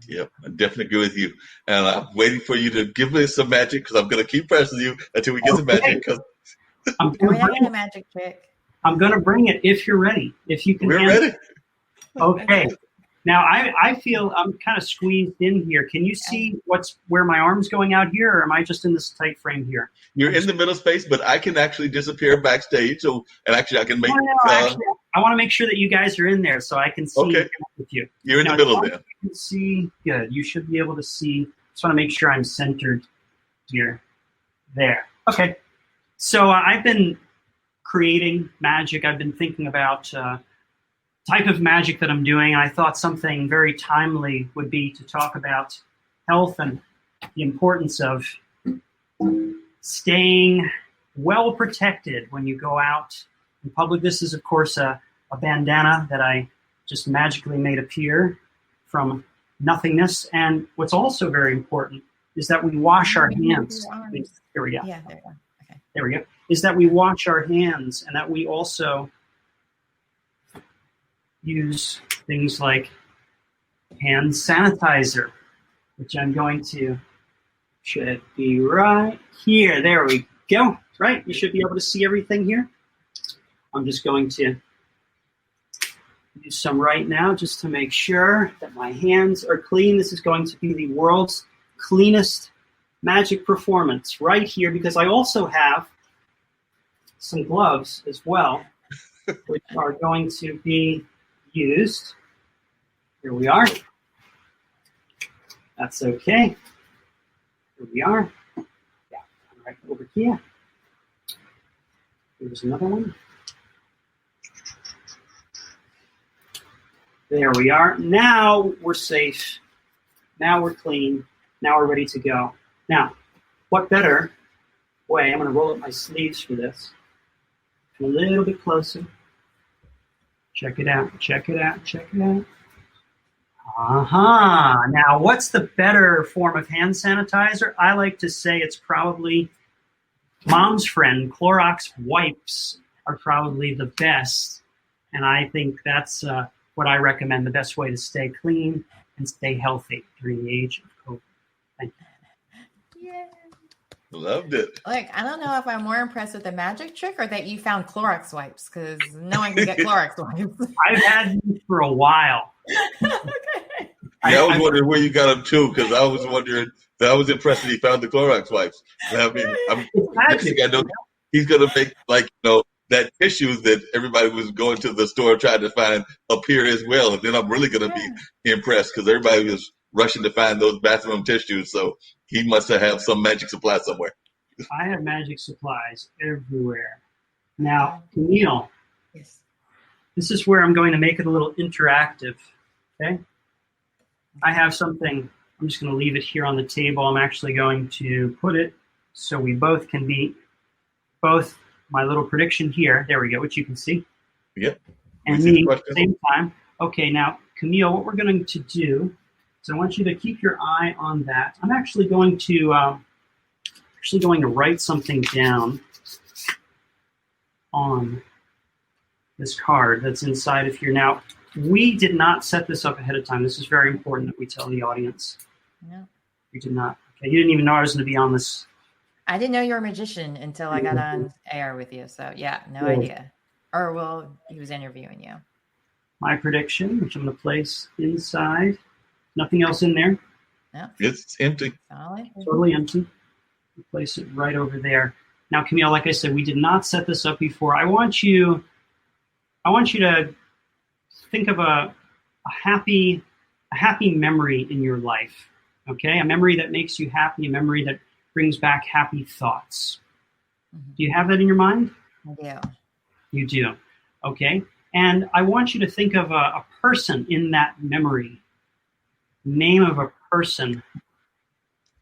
Yep, I definitely agree with you. And I'm waiting for you to give me some magic, because I'm going to keep pressing you until we get some magic. I'm a magic trick. I'm going to bring it if you're ready. If you can. We're ready. Okay. Now I feel I'm kind of squeezed in here. Can you see where my arm's going out here, or am I just in this tight frame here? You're in the middle space, but I can actually disappear backstage. And actually I can make. Actually, I want to make sure that you guys are in there so I can see with you. You're in the middle there. You can see good. You should be able to see. Just want to make sure I'm centered here. There. Okay. So I've been creating magic. I've been thinking about type of magic that I'm doing. I thought something very timely would be to talk about health and the importance of staying well protected when you go out in public. This is, of course, a bandana that I just magically made appear from nothingness. And what's also very important is that we wash our hands. Here we go. Yeah, there we go. Okay. There we go. Is that we wash our hands, and that we also use things like hand sanitizer, which I'm going to, should be right here. There we go. Right? You should be able to see everything here. I'm just going to use some right now just to make sure that my hands are clean. This is going to be the world's cleanest magic performance right here, because I also have some gloves as well, which are going to be used. Here we are. That's okay. Here we are. Yeah, right over here. Here's another one. There we are. Now we're safe. Now we're clean. Now we're ready to go. Now, what better way? I'm going to roll up my sleeves for this. A little bit closer. Check it out. Check it out. Check it out. Now, what's the better form of hand sanitizer? I like to say it's probably Mom's friend, Clorox wipes are probably the best. And I think that's what I recommend, the best way to stay clean and stay healthy during the age of COVID. Thank you. Yeah. Loved it. Like, I don't know if I'm more impressed with the magic trick or that you found Clorox wipes, because no one can get Clorox wipes. I've had these for a while. Okay. Yeah, I was wondering where you got them too, because I was wondering. I was impressed that he found the Clorox wipes. I mean, next thing I know, he's gonna make that tissues that everybody was going to the store trying to find appear as well, and then I'm really gonna be impressed because everybody was rushing to find those bathroom tissues. So he must have some magic supply somewhere. I have magic supplies everywhere. Now, Camille, Yes. this is where I'm going to make it a little interactive. Okay? I have something. I'm just going to leave it here on the table. I'm actually going to put it so we both can be both my little prediction here. There we go, which you can see. Yep. And me at the same time. Okay, now, Camille, what we're going to do is I want you to keep your eye on that. I'm actually going to write something down on this card that's inside of here. Now, we did not set this up ahead of time. This is very important that we tell the audience. No. We did not. Okay, you didn't even know I was going to be on this. I didn't know you were a magician until I got on air with you. So, yeah, no idea. Or, well, he was interviewing you. My prediction, which I'm going to place inside. Nothing else in there. No. It's empty. Totally empty. Place it right over there. Now, Camille, like I said, we did not set this up before. I want you to think of a happy memory in your life. Okay, a memory that makes you happy, a memory that brings back happy thoughts. Mm-hmm. Do you have that in your mind? I do. You do. Okay, and I want you to think of a person in that memory. Name of a person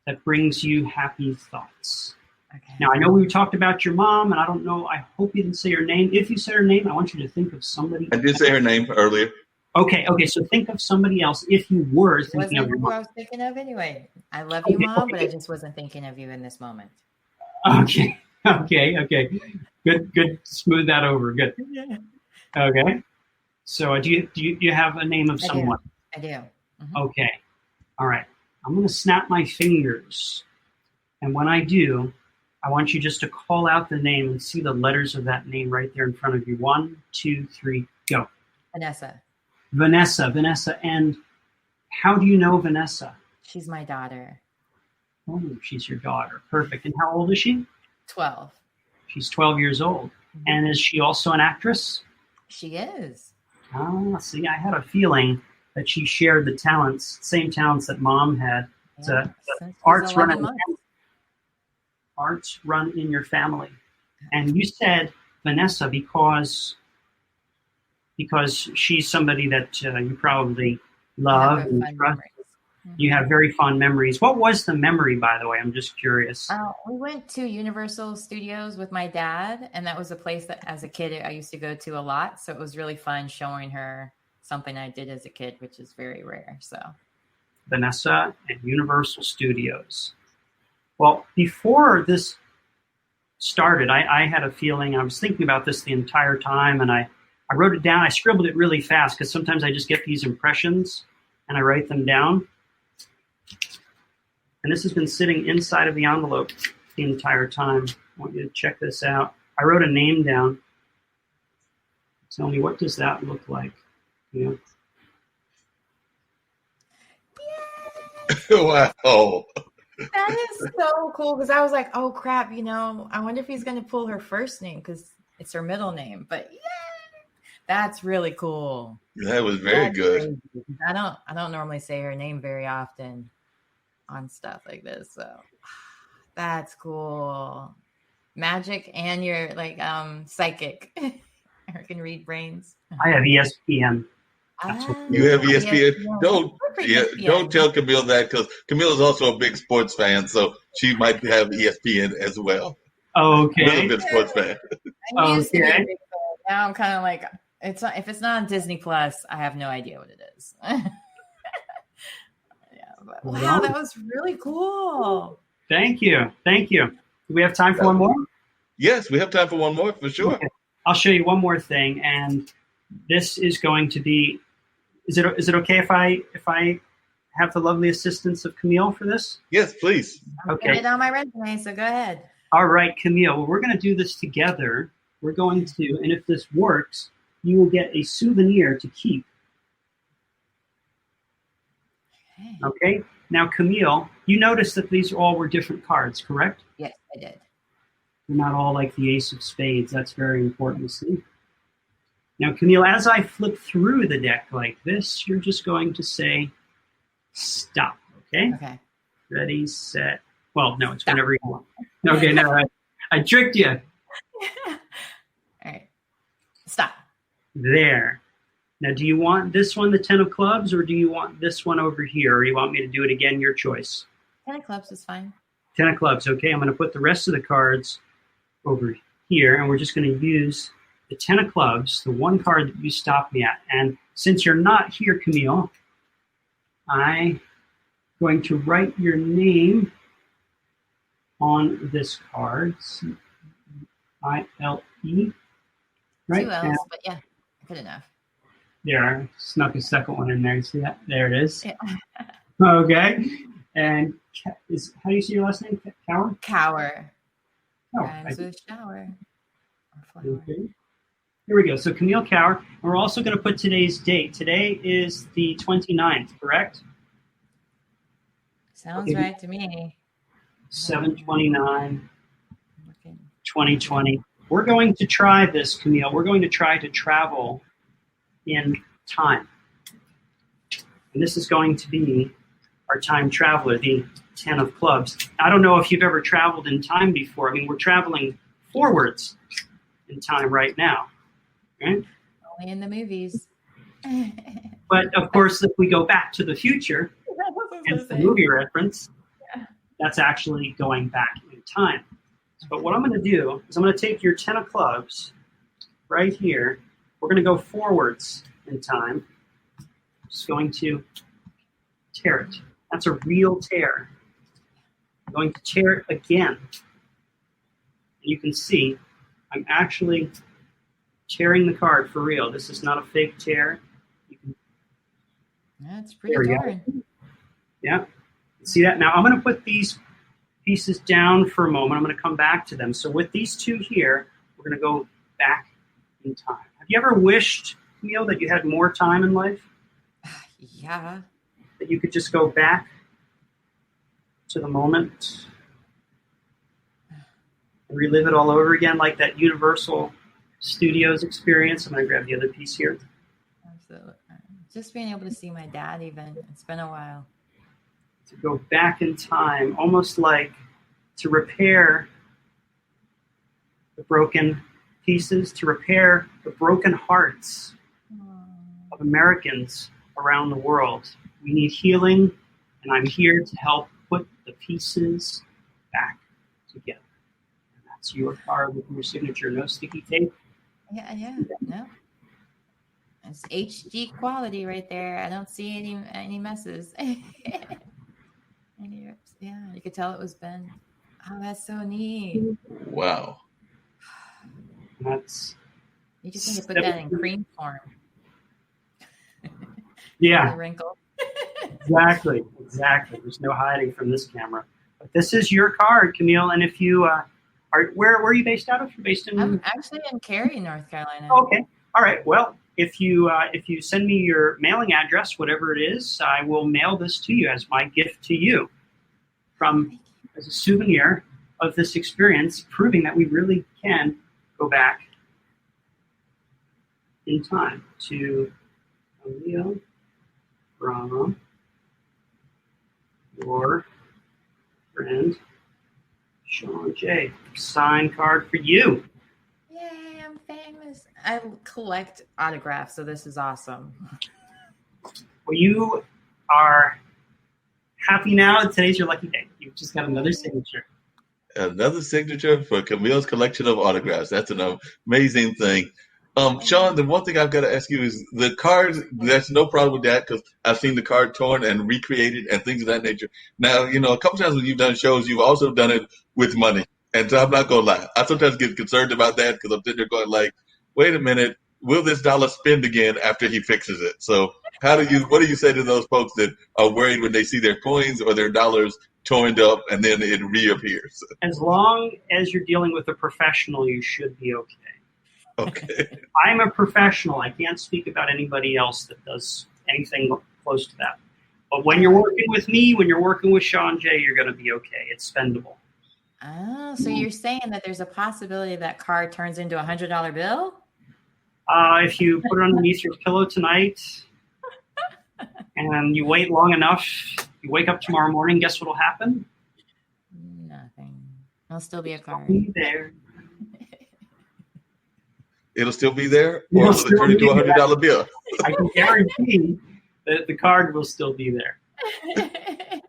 that brings you happy thoughts. Okay. Now, I know we talked about your mom, and I don't know, I hope you didn't say her name. If you said her name, I want you to think of somebody. I did say her name earlier. Okay, so think of somebody else if you were thinking of your mom. I was thinking of anyway. I love you, Mom, but I just wasn't thinking of you in this moment. Okay. Good. Smooth that over. Good. Okay. So do you have a name of someone? I do. Mm-hmm. Okay. All right. I'm going to snap my fingers. And when I do, I want you just to call out the name and see the letters of that name right there in front of you. 1, 2, 3, go. Vanessa. And how do you know Vanessa? She's my daughter. Oh, she's your daughter. Perfect. And how old is she? 12. She's 12 years old. Mm-hmm. And is she also an actress? She is. Oh, see, I had a feeling that she shared the same talents that Mom had. Yeah, arts run in your family. And you said Vanessa because she's somebody that you probably love and trust. You have very fond memories. What was the memory, by the way? I'm just curious. We went to Universal Studios with my dad, and that was a place that as a kid I used to go to a lot. So it was really fun showing her something I did as a kid, which is very rare. So Vanessa and Universal Studios. Well, before this started, I had a feeling, I was thinking about this the entire time, and I wrote it down. I scribbled it really fast because sometimes I just get these impressions and I write them down. And this has been sitting inside of the envelope the entire time. I want you to check this out. I wrote a name down. Tell me, what does that look like? Yeah. Wow. That is so cool because I was like, oh crap, I wonder if he's going to pull her first name because it's her middle name. But yeah, that's really cool. That was very good. Crazy. I don't normally say her name very often on stuff like this, so that's cool. Magic, and you're like psychic. I can read brains. I have ESPN. You have ESPN. Don't tell Camille that because Camille is also a big sports fan, so she might have ESPN as well. Okay. A little bit sports fan. Okay. Now I'm kind of like, if it's not on Disney Plus, I have no idea what it is. Wow, that was really cool. Thank you. Do we have time for one more? Yes, we have time for one more for sure. Okay. I'll show you one more thing, and this is going to be. Is it okay if I have the lovely assistance of Camille for this? Yes, please. I'm putting it on my resume, so go ahead. All right, Camille. Well, we're going to do this together. We're going to, and if this works, you will get a souvenir to keep. Okay. Now, Camille, you noticed that these all were different cards, correct? Yes, I did. They're not all like the Ace of Spades. That's very important to see. Now, Camille, as I flip through the deck like this, you're just going to say stop, okay? Okay. Ready, set. Well, no, it's whenever you want. Okay, no, I tricked you. All right. Stop. There. Now, do you want this one, the 10 of clubs, or do you want this one over here? Or you want me to do it again? Your choice. 10 of clubs is fine. 10 of clubs, okay. I'm going to put the rest of the cards over here, and we're just going to use the 10 of clubs, the one card that you stopped me at. And since you're not here, Camille, I'm going to write your name on this card. C-I-L-E. Right? 2 L's, but yeah, good enough. There, I snuck a second one in there. You see that? There it is. Yeah. Okay. And how do you say your last name? Cower? Cower. Oh, Rhymes with shower. okay. Here we go. So Camille Cower. And we're also going to put today's date. Today is the 29th, correct? Sounds right to me. 7/29/2020. We're going to try this, Camille. We're going to try to travel in time. And this is going to be our time traveler, the 10 of clubs. I don't know if you've ever traveled in time before. I mean, we're traveling forwards in time right now. Right? Only in the movies. But of course, if we go back to the future, it's the movie reference, that's actually going back in time. But what I'm going to do is I'm going to take your 10 of clubs right here. We're going to go forwards in time. Just going to tear it. That's a real tear. I'm going to tear it again. You can see I'm actually tearing the card for real. This is not a fake tear. That's pretty torn. Yeah. See that? Now I'm going to put these pieces down for a moment. I'm going to come back to them. So with these two here, we're going to go back in time. Have you ever wished, Camille, that you had more time in life? Yeah. That you could just go back to the moment and relive it all over again, like that Universal Studios experience? I'm going to grab the other piece here. Absolutely. Just being able to see my dad even. It's been a while. To go back in time, almost like to repair the broken pieces, to repair the broken hearts of Americans around the world. We need healing, and I'm here to help put the pieces back together. And that's your card with your signature. No sticky tape. Yeah, no. It's HD quality right there. I don't see any messes. Yeah, you could tell it was Ben. Oh, that's so neat. Wow. That's. You just need to put that in cream form. Yeah. Wrinkle. Exactly. There's no hiding from this camera. But this is your card, Camille. And if you where are you based out of? You're based in. I'm actually in Cary, North Carolina. Okay. All right. Well, if you send me your mailing address, whatever it is, I will mail this to you as my gift to you, as a souvenir of this experience, proving that we really can go back in time to Camille from your friend Sean J. Signed card for you. Yay, I'm famous. I collect autographs, so this is awesome. Well, you are happy now. Today's your lucky day. You've just got another signature. Another signature for Camille's collection of autographs. That's an amazing thing. Sean, the one thing I've got to ask you is the cards, there's no problem with that because I've seen the card torn and recreated and things of that nature. Now, a couple times when you've done shows, you've also done it with money. And so I'm not gonna lie, I sometimes get concerned about that because I'm sitting there going like, wait a minute, will this dollar spend again after he fixes it? So what do you say to those folks that are worried when they see their coins or their dollars torn up and then it reappears? As long as you're dealing with a professional, you should be okay. Okay. I'm a professional. I can't speak about anybody else that does anything close to that. But when you're working with me, when you're working with Sean J, you're going to be okay. It's spendable. Oh, so you're saying that there's a possibility that card turns into $100 bill? If you put it underneath your pillow tonight and you wait long enough, you wake up tomorrow morning, guess what will happen? Nothing. It'll still be a card. Be there. It'll still be there, or will it turn into $100 bill? I can guarantee that the card will still be there.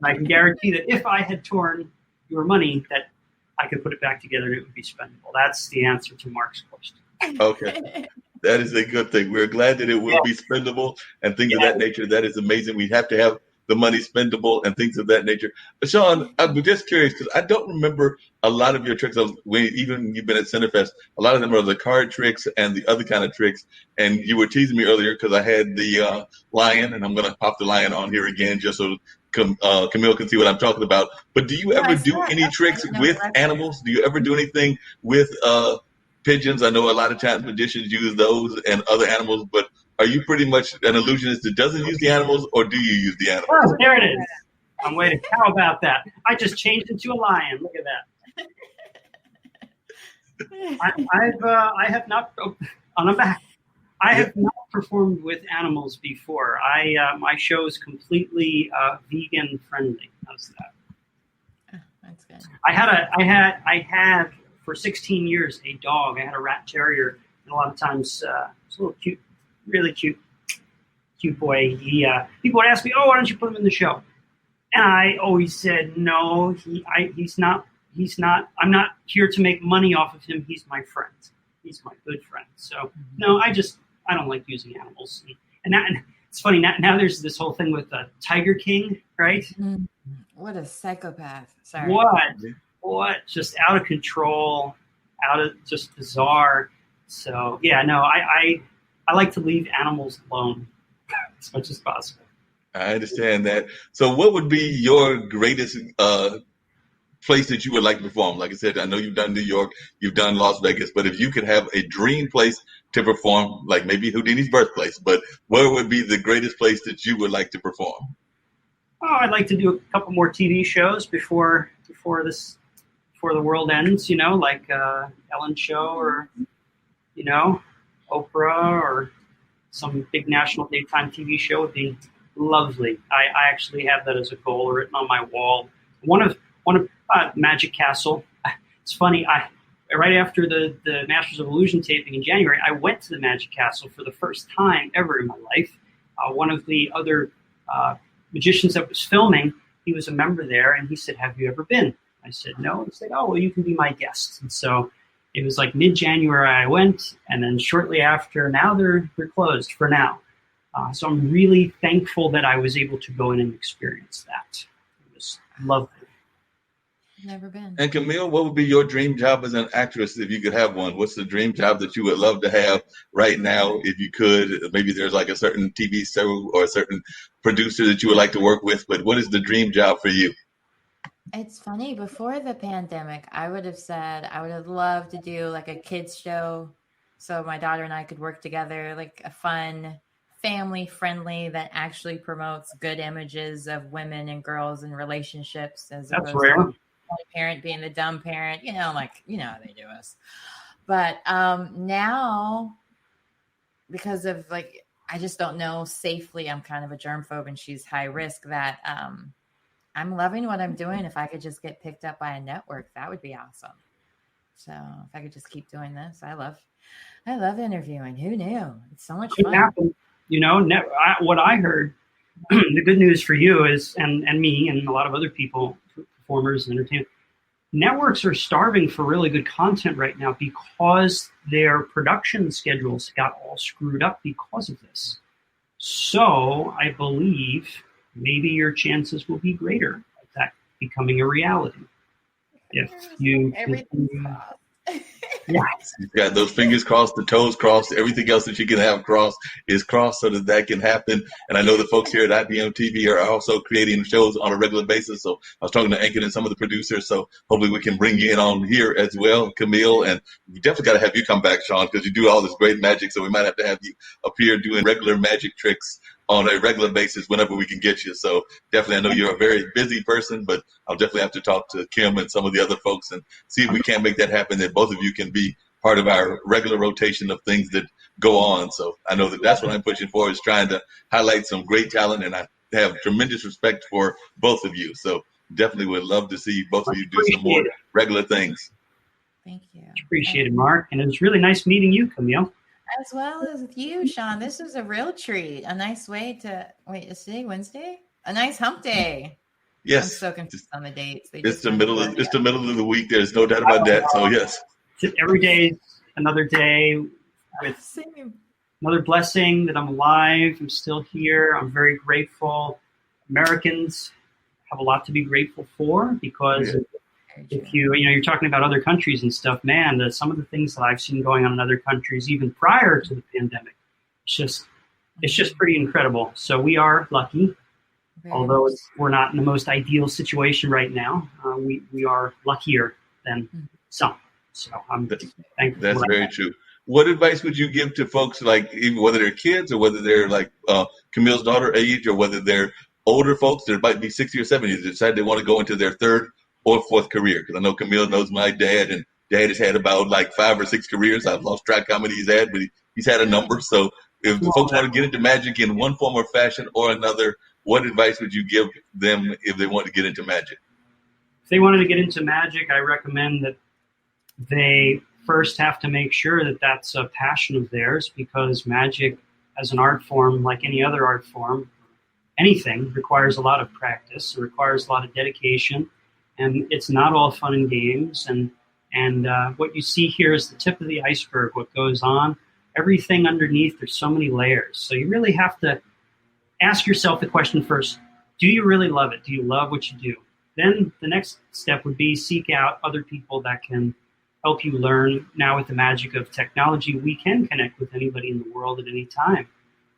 I can guarantee that if I had torn your money, that I could put it back together and it would be spendable. That's the answer to Mark's question. Okay. That is a good thing. We're glad that it will be spendable and things of that nature. That is amazing. We have to have the money spendable and things of that nature. But Sean, I'm just curious because I don't remember a lot of your tricks. Even you've been at Centerfest, a lot of them are the card tricks and the other kind of tricks. And you were teasing me earlier because I had the lion, and I'm going to pop the lion on here again just so Camille can see what I'm talking about. But do you ever do any tricks with animals? Do you ever do anything with pigeons? I know a lot of times magicians use those and other animals, but are you pretty much an illusionist that doesn't use the animals, or do you use the animals? Oh, there it is. I'm waiting. How about that? I just changed into a lion. Look at that. I have not on a back. I have not performed with animals before. My show is completely vegan friendly. How's that? Oh, that's good. I had for 16 years a dog. I had a rat terrier, and a lot of times it's a little cute, really cute boy. People would ask me, "Oh, why don't you put him in the show?" And I always said, "No, he's not. I'm not here to make money off of him. He's my friend. He's my good friend." So no, I don't like using animals. And it's funny now. There's this whole thing with Tiger King, right? What a psychopath! Sorry. What? Just out of control, just bizarre. So yeah, no, I like to leave animals alone as much as possible. I understand that. So what would be your greatest place that you would like to perform? Like I said, I know you've done New York, you've done Las Vegas, but if you could have a dream place to perform, like maybe Houdini's birthplace, but where would be the greatest place that you would like to perform? Oh, I'd like to do a couple more TV shows before the world ends, like Ellen Show or, Oprah or some big national daytime TV show would be lovely. I actually have that as a goal written on my wall. One of Magic Castle. It's funny. Right after the Masters of Illusion taping in January, I went to the Magic Castle for the first time ever in my life. One of the other magicians that was filming, he was a member there, and he said, "Have you ever been?" I said, "No." He said, "Oh, well, you can be my guest." And so it was like mid-January I went, and then shortly after, now they're closed for now. So I'm really thankful that I was able to go in and experience that. It was lovely. Never been. And Camille, what would be your dream job as an actress if you could have one? What's the dream job that you would love to have right now if you could? Maybe there's like a certain TV show or a certain producer that you would like to work with, but what is the dream job for you? It's funny, before the pandemic, I would have said I would have loved to do like a kids show so my daughter and I could work together, like a fun, family friendly that actually promotes good images of women and girls and relationships as That's opposed rare. to one parent being the dumb parent, how they do us. But now, because of I just don't know safely, I'm kind of a germphobe and she's high risk, that I'm loving what I'm doing. If I could just get picked up by a network, that would be awesome. So if I could just keep doing this, I love interviewing. Who knew? It's so much fun. What I heard, the good news for you is, and me and a lot of other people, performers and entertainers, networks are starving for really good content right now because their production schedules got all screwed up because of this. So I believe maybe your chances will be greater of that becoming a reality. if you Everything's crossed. yeah. She's got those fingers crossed, the toes crossed, everything else that she can have crossed is crossed so that that can happen. And I know the folks here at IBM TV are also creating shows on a regular basis. So I was talking to Ankin and some of the producers. So hopefully we can bring you in on here as well, Camille. And we definitely got to have you come back, Sean, because you do all this great magic. So we might have to have you appear doing regular magic tricks on a regular basis whenever we can get you. So definitely, I know you're a very busy person, but I'll definitely have to talk to Kim and some of the other folks and see if we can make that happen, that both of you can be part of our regular rotation of things that go on. So I know that that's what I'm pushing for, is trying to highlight some great talent, and I have tremendous respect for both of you. So definitely would love to see both of you do some more regular things. Thank you. Appreciate it, Mark. And it was really nice meeting you, Camille. As well as with you, Sean. This is a real treat. A nice way to wait. Is today Wednesday? A nice hump day. Yes. I'm so confused on the dates. It's the middle of the week. There's no doubt about that. So yes. Every day is another day with another blessing that I'm alive. I'm still here. I'm very grateful. Americans have a lot to be grateful for, because if you're talking about other countries and stuff, man, some of the things that I've seen going on in other countries, even prior to the pandemic, it's just pretty incredible. So we are lucky, although we're not in the most ideal situation right now. We are luckier than some. So I'm thankful. That's very true. What advice would you give to folks, like, even whether they're kids or whether they're like Camille's daughter age, or whether they're older folks that might be 60 or 70 that decide they want to go into their third or fourth career? Because I know Camille knows my dad, and Dad has had about like 5 or 6 careers. I've lost track how many he's had, but he's had a number. So if the folks want to get into magic in one form or fashion or another, what advice would you give them if they want to get into magic? If they wanted to get into magic, I recommend that they first have to make sure that that's a passion of theirs, because magic as an art form, like any other art form, anything, requires a lot of practice. It requires a lot of dedication, and it's not all fun and games. And what you see here is the tip of the iceberg, what goes on. Everything underneath, there's so many layers. So you really have to ask yourself the question first, do you really love it? Do you love what you do? Then the next step would be seek out other people that can help you learn. Now with the magic of technology, we can connect with anybody in the world at any time.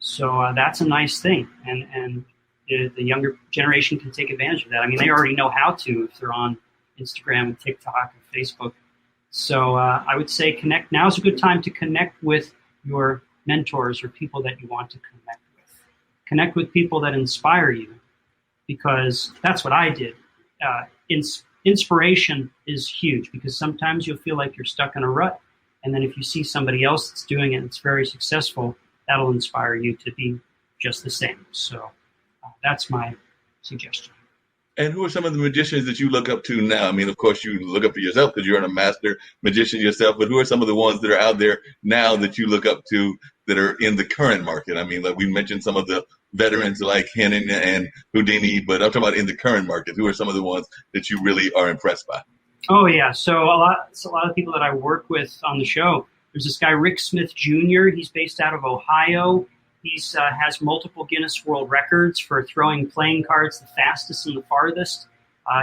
So that's a nice thing. And the younger generation can take advantage of that. I mean, they already know how to if they're on Instagram and TikTok and Facebook. So I would say connect. Now is a good time to connect with your mentors or people that you want to connect with. Connect with people that inspire you, because that's what I did. Inspiration is huge, because sometimes you'll feel like you're stuck in a rut. And then if you see somebody else that's doing it and it's very successful, that'll inspire you to be just the same. So that's my suggestion. And who are some of the magicians that you look up to now? I mean, of course, you look up to yourself because you're a master magician yourself, but who are some of the ones that are out there now that you look up to that are in the current market? I mean, like we mentioned some of the veterans like Henning and Houdini, but I'm talking about in the current market. Who are some of the ones that you really are impressed by? Oh, yeah. So a lot of people that I work with on the show. There's this guy, Rick Smith Jr. He's based out of Ohio. He's has multiple Guinness World Records for throwing playing cards the fastest and the farthest.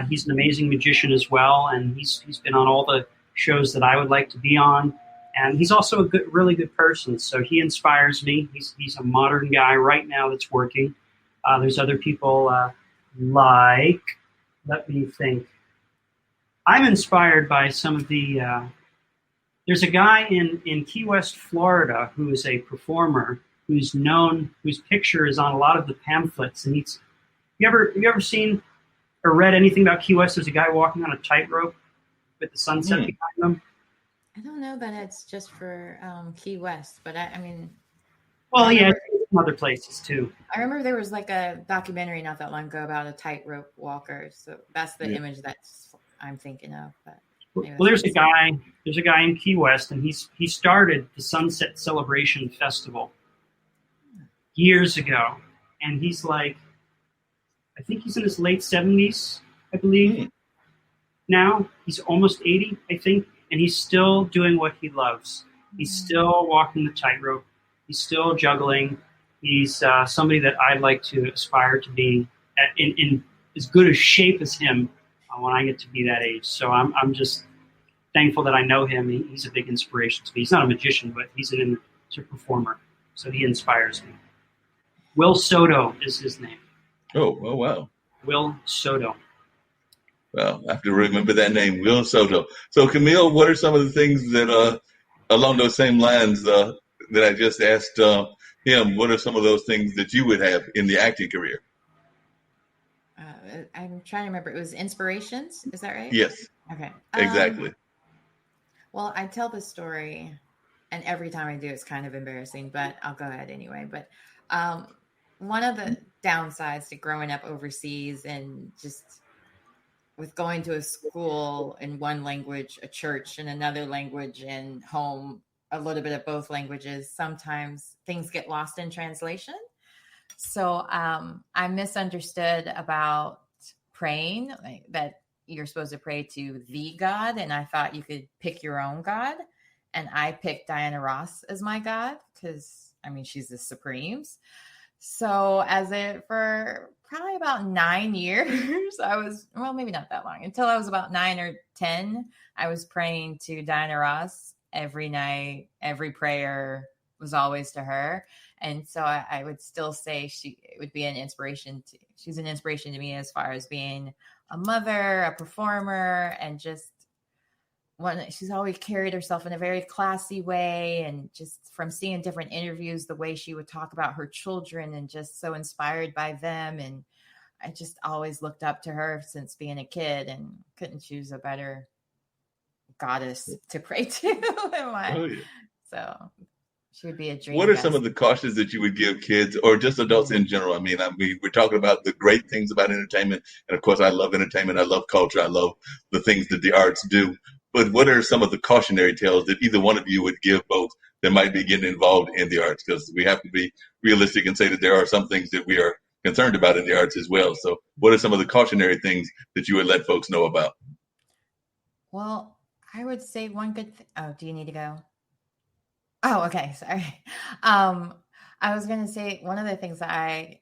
He's an amazing magician as well, and he's been on all the shows that I would like to be on. And he's also a really good person, so he inspires me. He's a modern guy right now that's working. There's other people like, let me think. I'm inspired by some of the. There's a guy in Key West, Florida, who is a performer who's known, whose picture is on a lot of the pamphlets. And you ever seen or read anything about Key West? There's a guy walking on a tightrope with the sunset behind him. I don't know that it's just for Key West, but I mean. Well, yeah, other places too. I remember there was like a documentary not that long ago about a tightrope walker. So that's the image that's I'm thinking of. But well, there's a guy in Key West, and he started the Sunset Celebration Festival years ago, and he's like, I think he's in his late 70s, I believe. Now he's almost 80, I think, and he's still doing what he loves. He's still walking the tightrope. He's still juggling. He's somebody that I'd like to aspire to be in as good a shape as him when I get to be that age. So I'm just thankful that I know him. He's a big inspiration to me. He's not a magician, but he's a performer. So he inspires me. Will Soto is his name. Oh, wow. Will Soto. Well, I have to remember that name, Will Soto. So, Camille, what are some of the things that, along those same lines that I just asked him, what are some of those things that you would have in the acting career? I'm trying to remember. It was inspirations. Is that right? Yes. Okay. Exactly. Well, I tell this story, and every time I do, it's kind of embarrassing, but I'll go ahead anyway. But one of the downsides to growing up overseas and just with going to a school in one language, a church in another language, and home, a little bit of both languages, sometimes things get lost in translation. So I misunderstood about praying, like, that you're supposed to pray to the God, and I thought you could pick your own God. And I picked Diana Ross as my God because, I mean, she's the Supremes. So for probably about 9 years, maybe not that long, until I was about 9 or 10, I was praying to Diana Ross every night. Every prayer was always to her. And so I would still say she's an inspiration to me as far as being a mother, a performer, and just she's always carried herself in a very classy way. And just from seeing different interviews, the way she would talk about her children and just so inspired by them. And I just always looked up to her since being a kid and couldn't choose a better goddess to pray to. So she would be a dream. What are some of the cautions that you would give kids or just adults in general? I mean, we're talking about the great things about entertainment. And of course, I love entertainment. I love culture. I love the things that the arts do. But what are some of the cautionary tales that either one of you would give folks that might be getting involved in the arts? Because we have to be realistic and say that there are some things that we are concerned about in the arts as well. So what are some of the cautionary things that you would let folks know about? Well, I would say one good thing. Oh, do you need to go? Oh, okay. Sorry. I was going to say one of the things that I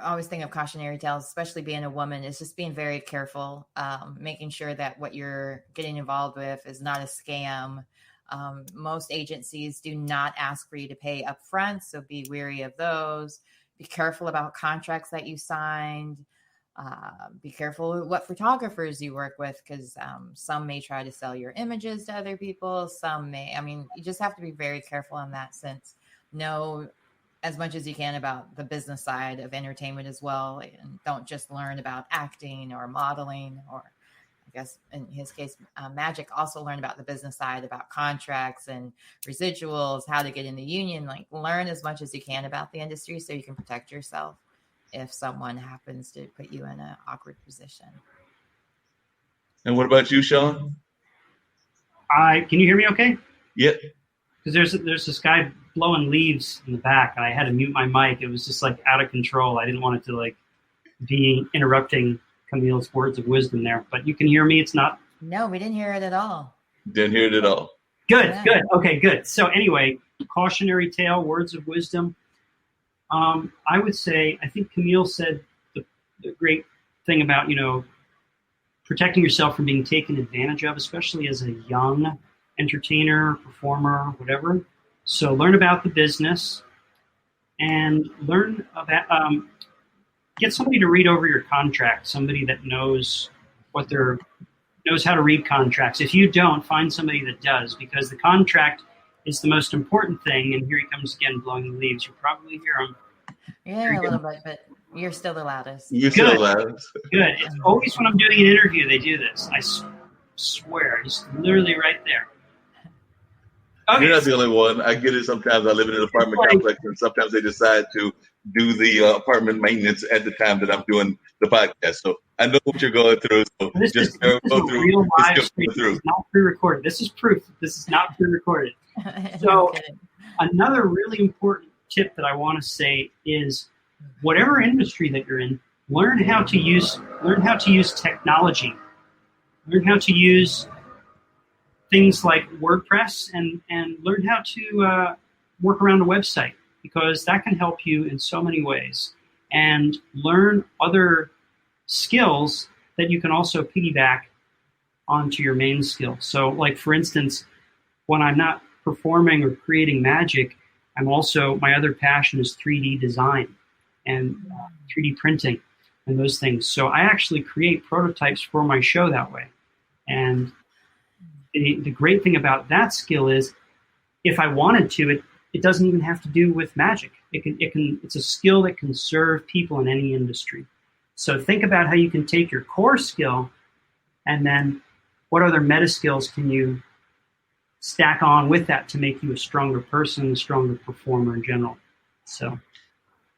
always think of cautionary tales, especially being a woman, is just being very careful, making sure that what you're getting involved with is not a scam. Most agencies do not ask for you to pay up front, so be wary of those. Be careful about contracts that you signed. Be careful what photographers you work with, because some may try to sell your images to other people. You just have to be very careful in that sense. Know as much as you can about the business side of entertainment as well. And don't just learn about acting or modeling, or I guess in his case, Magic, also learn about the business side, about contracts and residuals, how to get in the union. Like, learn as much as you can about the industry so you can protect yourself if someone happens to put you in an awkward position. And what about you, Sean? Can you hear me okay? Yep. Because there's this guy blowing leaves in the back, and I had to mute my mic. It was just like out of control. I didn't want it to like be interrupting Camille's words of wisdom there. But you can hear me. It's not. No, we didn't hear it at all. Didn't hear it at all. Good, yeah. Good. Okay, good. So anyway, cautionary tale, words of wisdom. I would say, I think Camille said the great thing about, protecting yourself from being taken advantage of, especially as a young entertainer, performer, whatever. So learn about the business and learn about, get somebody to read over your contract, somebody that knows knows how to read contracts. If you don't, find somebody that does, because the contract is the most important thing. And here he comes again, blowing the leaves. You probably hear him. Yeah, a little bit, but you're still the loudest. You're still the loudest. Good. It's always when I'm doing an interview, they do this. I swear. He's literally right there. Okay. You're not the only one. I get it sometimes. I live in an apartment complex, and sometimes they decide to do the apartment maintenance at the time that I'm doing the podcast. So I know what you're going through. So this is a real live stream. This is not pre-recorded. This is proof. This is not pre-recorded. So another really important tip that I want to say is, whatever industry that you're in, learn how to use technology. Learn how to use things like WordPress and learn how to work around a website, because that can help you in so many ways. And learn other skills that you can also piggyback onto your main skill. So like, for instance, when I'm not performing or creating magic, my other passion is 3D design and 3D printing and those things. So I actually create prototypes for my show that way. And the great thing about that skill is, if I wanted to, it doesn't even have to do with magic. It's a skill that can serve people in any industry. So think about how you can take your core skill, and then what other meta skills can you stack on with that to make you a stronger person, a stronger performer in general. So.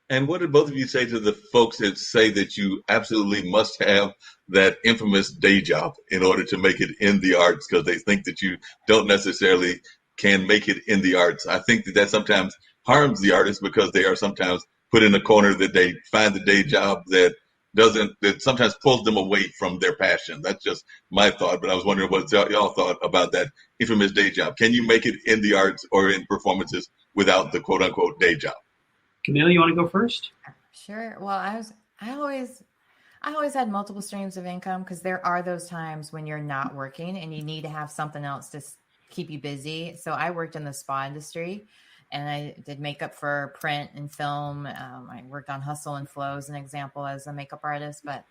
And what did both of you say to the folks that say that you absolutely must have that infamous day job in order to make it in the arts, because they think that you don't necessarily can make it in the arts? I think that sometimes harms the artists, because they are sometimes put in a corner that they find the day job that sometimes pulls them away from their passion. That's just my thought, but I was wondering what y'all thought about that infamous day job. Can you make it in the arts or in performances without the quote unquote day job? Camille, you want to go first? Sure. Well, I always had multiple streams of income, because there are those times when you're not working and you need to have something else to keep you busy. So I worked in the spa industry, and I did makeup for print and film. I worked on Hustle and Flow as an example as a makeup artist. But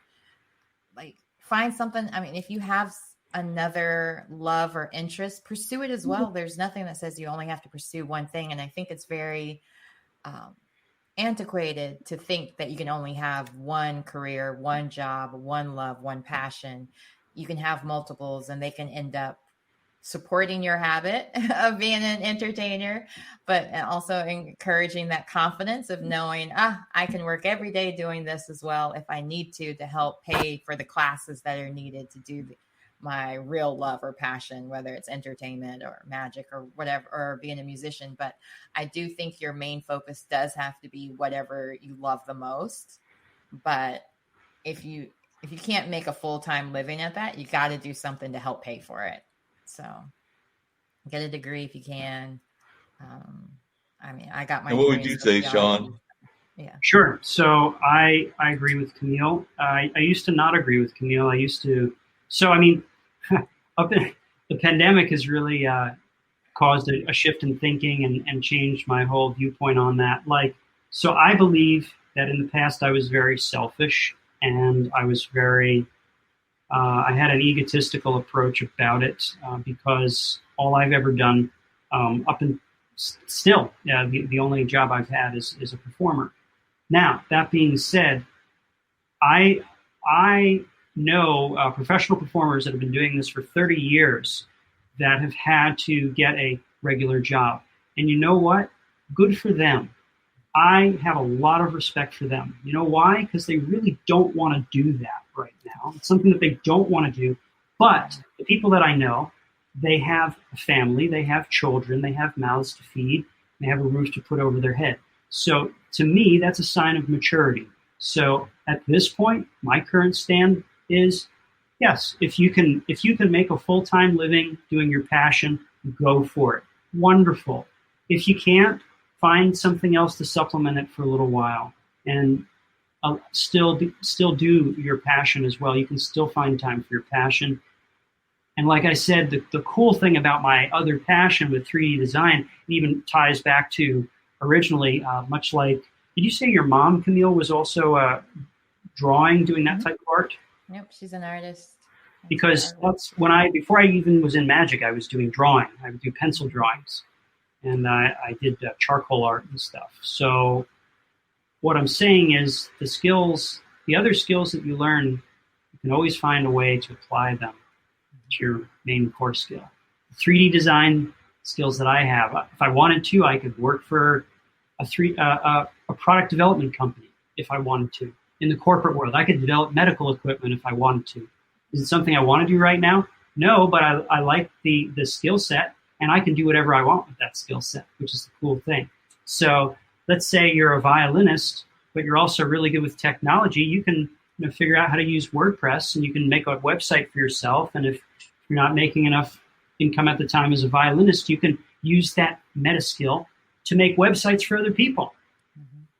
like, find something. I mean, if you have another love or interest, pursue it as well. There's nothing that says you only have to pursue one thing. And I think it's very antiquated to think that you can only have one career, one job, one love, one passion. You can have multiples, and they can end up supporting your habit of being an entertainer, but also encouraging that confidence of knowing, I can work every day doing this as well if I need to help pay for the classes that are needed to do my real love or passion, whether it's entertainment or magic or whatever, or being a musician. But I do think your main focus does have to be whatever you love the most. But if you can't make a full-time living at that, you got to do something to help pay for it. So get a degree if you can. I mean, I got my. And what would you say, Sean? Yeah, sure. So I agree with Camille. I used to not agree with Camille. So I mean, the pandemic has really caused a shift in thinking and changed my whole viewpoint on that. Like, so I believe that in the past I was very selfish, and I was I had an egotistical approach about it, because all I've ever done the only job I've had is a performer. Now, that being said, I know professional performers that have been doing this for 30 years that have had to get a regular job. And you know what? Good for them. I have a lot of respect for them. You know why? Because they really don't want to do that right now. It's something that they don't want to do. But the people that I know, they have a family, they have children, they have mouths to feed, they have a roof to put over their head. So to me, that's a sign of maturity. So at this point, my current stand is, yes, if you can make a full-time living doing your passion, go for it. Wonderful. If you can't, find something else to supplement it for a little while, and still do your passion as well. You can still find time for your passion. And like I said, the cool thing about my other passion with 3D design even ties back to originally, much like, did you say your mom, Camille, was also drawing, doing that type of art? Yep, she's an artist. Because that's before I even was in magic, I was doing drawing. I would do pencil drawings. And I did charcoal art and stuff. So what I'm saying is the other skills that you learn, you can always find a way to apply them to your main core skill. The 3D design skills that I have, if I wanted to, I could work for a product development company if I wanted to. In the corporate world, I could develop medical equipment if I wanted to. Is it something I want to do right now? No, but I like the skill set. And I can do whatever I want with that skill set, which is the cool thing. So let's say you're a violinist, but you're also really good with technology. You can figure out how to use WordPress, and you can make a website for yourself. And if you're not making enough income at the time as a violinist, you can use that meta skill to make websites for other people.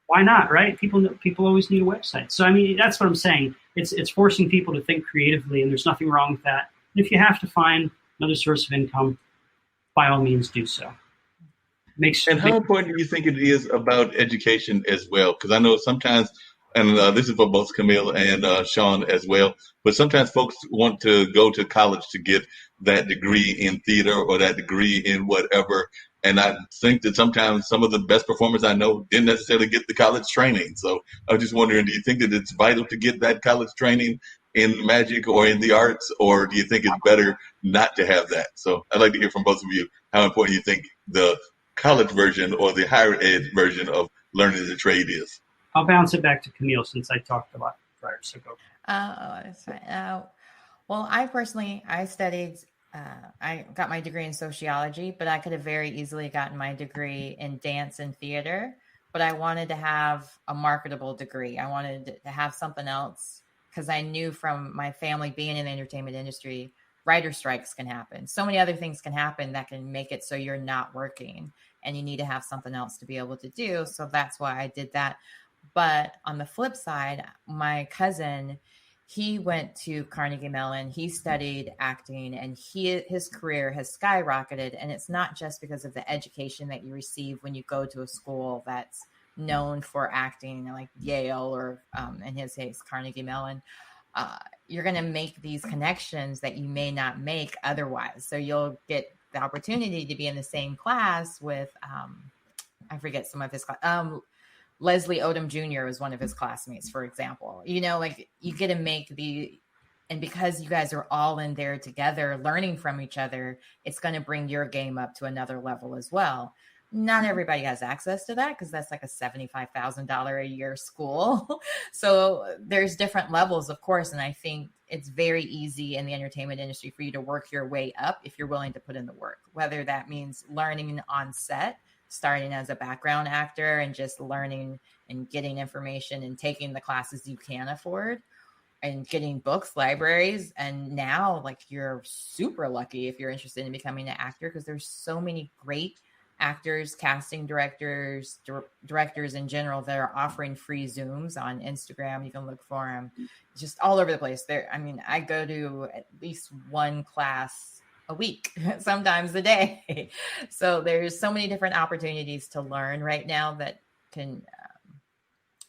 why not, right? People always need a website. So I mean, that's what I'm saying. It's forcing people to think creatively, and there's nothing wrong with that. And if you have to find another source of income, by all means, do so. And how important do you think it is about education as well? Because I know sometimes, and this is for both Camille and Sean as well, but sometimes folks want to go to college to get that degree in theater or that degree in whatever. And I think that sometimes some of the best performers I know didn't necessarily get the college training. So I was just wondering, do you think that it's vital to get that college training in magic or in the arts, or do you think it's better not to have that? So I'd like to hear from both of you how important you think the college version or the higher ed version of learning the trade is. I'll bounce it back to Camille since I talked a lot prior. So go. That's fine. Well, I studied. I got my degree in sociology, but I could have very easily gotten my degree in dance and theater. But I wanted to have a marketable degree. I wanted to have something else because I knew from my family being in the entertainment industry, writer strikes can happen. So many other things can happen that can make it so you're not working and you need to have something else to be able to do. So that's why I did that. But on the flip side, my cousin, he went to Carnegie Mellon, he studied acting, and his career has skyrocketed. And it's not just because of the education that you receive when you go to a school that's known for acting, like Yale or in his case, Carnegie Mellon. You're going to make these connections that you may not make otherwise. So you'll get the opportunity to be in the same class with, I forget some of his Leslie Odom Jr. was one of his classmates, for example. Like you get to make and because you guys are all in there together, learning from each other, it's going to bring your game up to another level as well. Not everybody has access to that because that's like a $75,000 a year school. So there's different levels, of course. And I think it's very easy in the entertainment industry for you to work your way up if you're willing to put in the work, whether that means learning on set, starting as a background actor and just learning and getting information and taking the classes you can afford and getting books, libraries. And now like you're super lucky if you're interested in becoming an actor because there's so many great actors, casting directors, directors in general that are offering free Zooms on Instagram. You can look for them just all over the place. I go to at least one class a week, sometimes a day. So there's so many different opportunities to learn right now that can,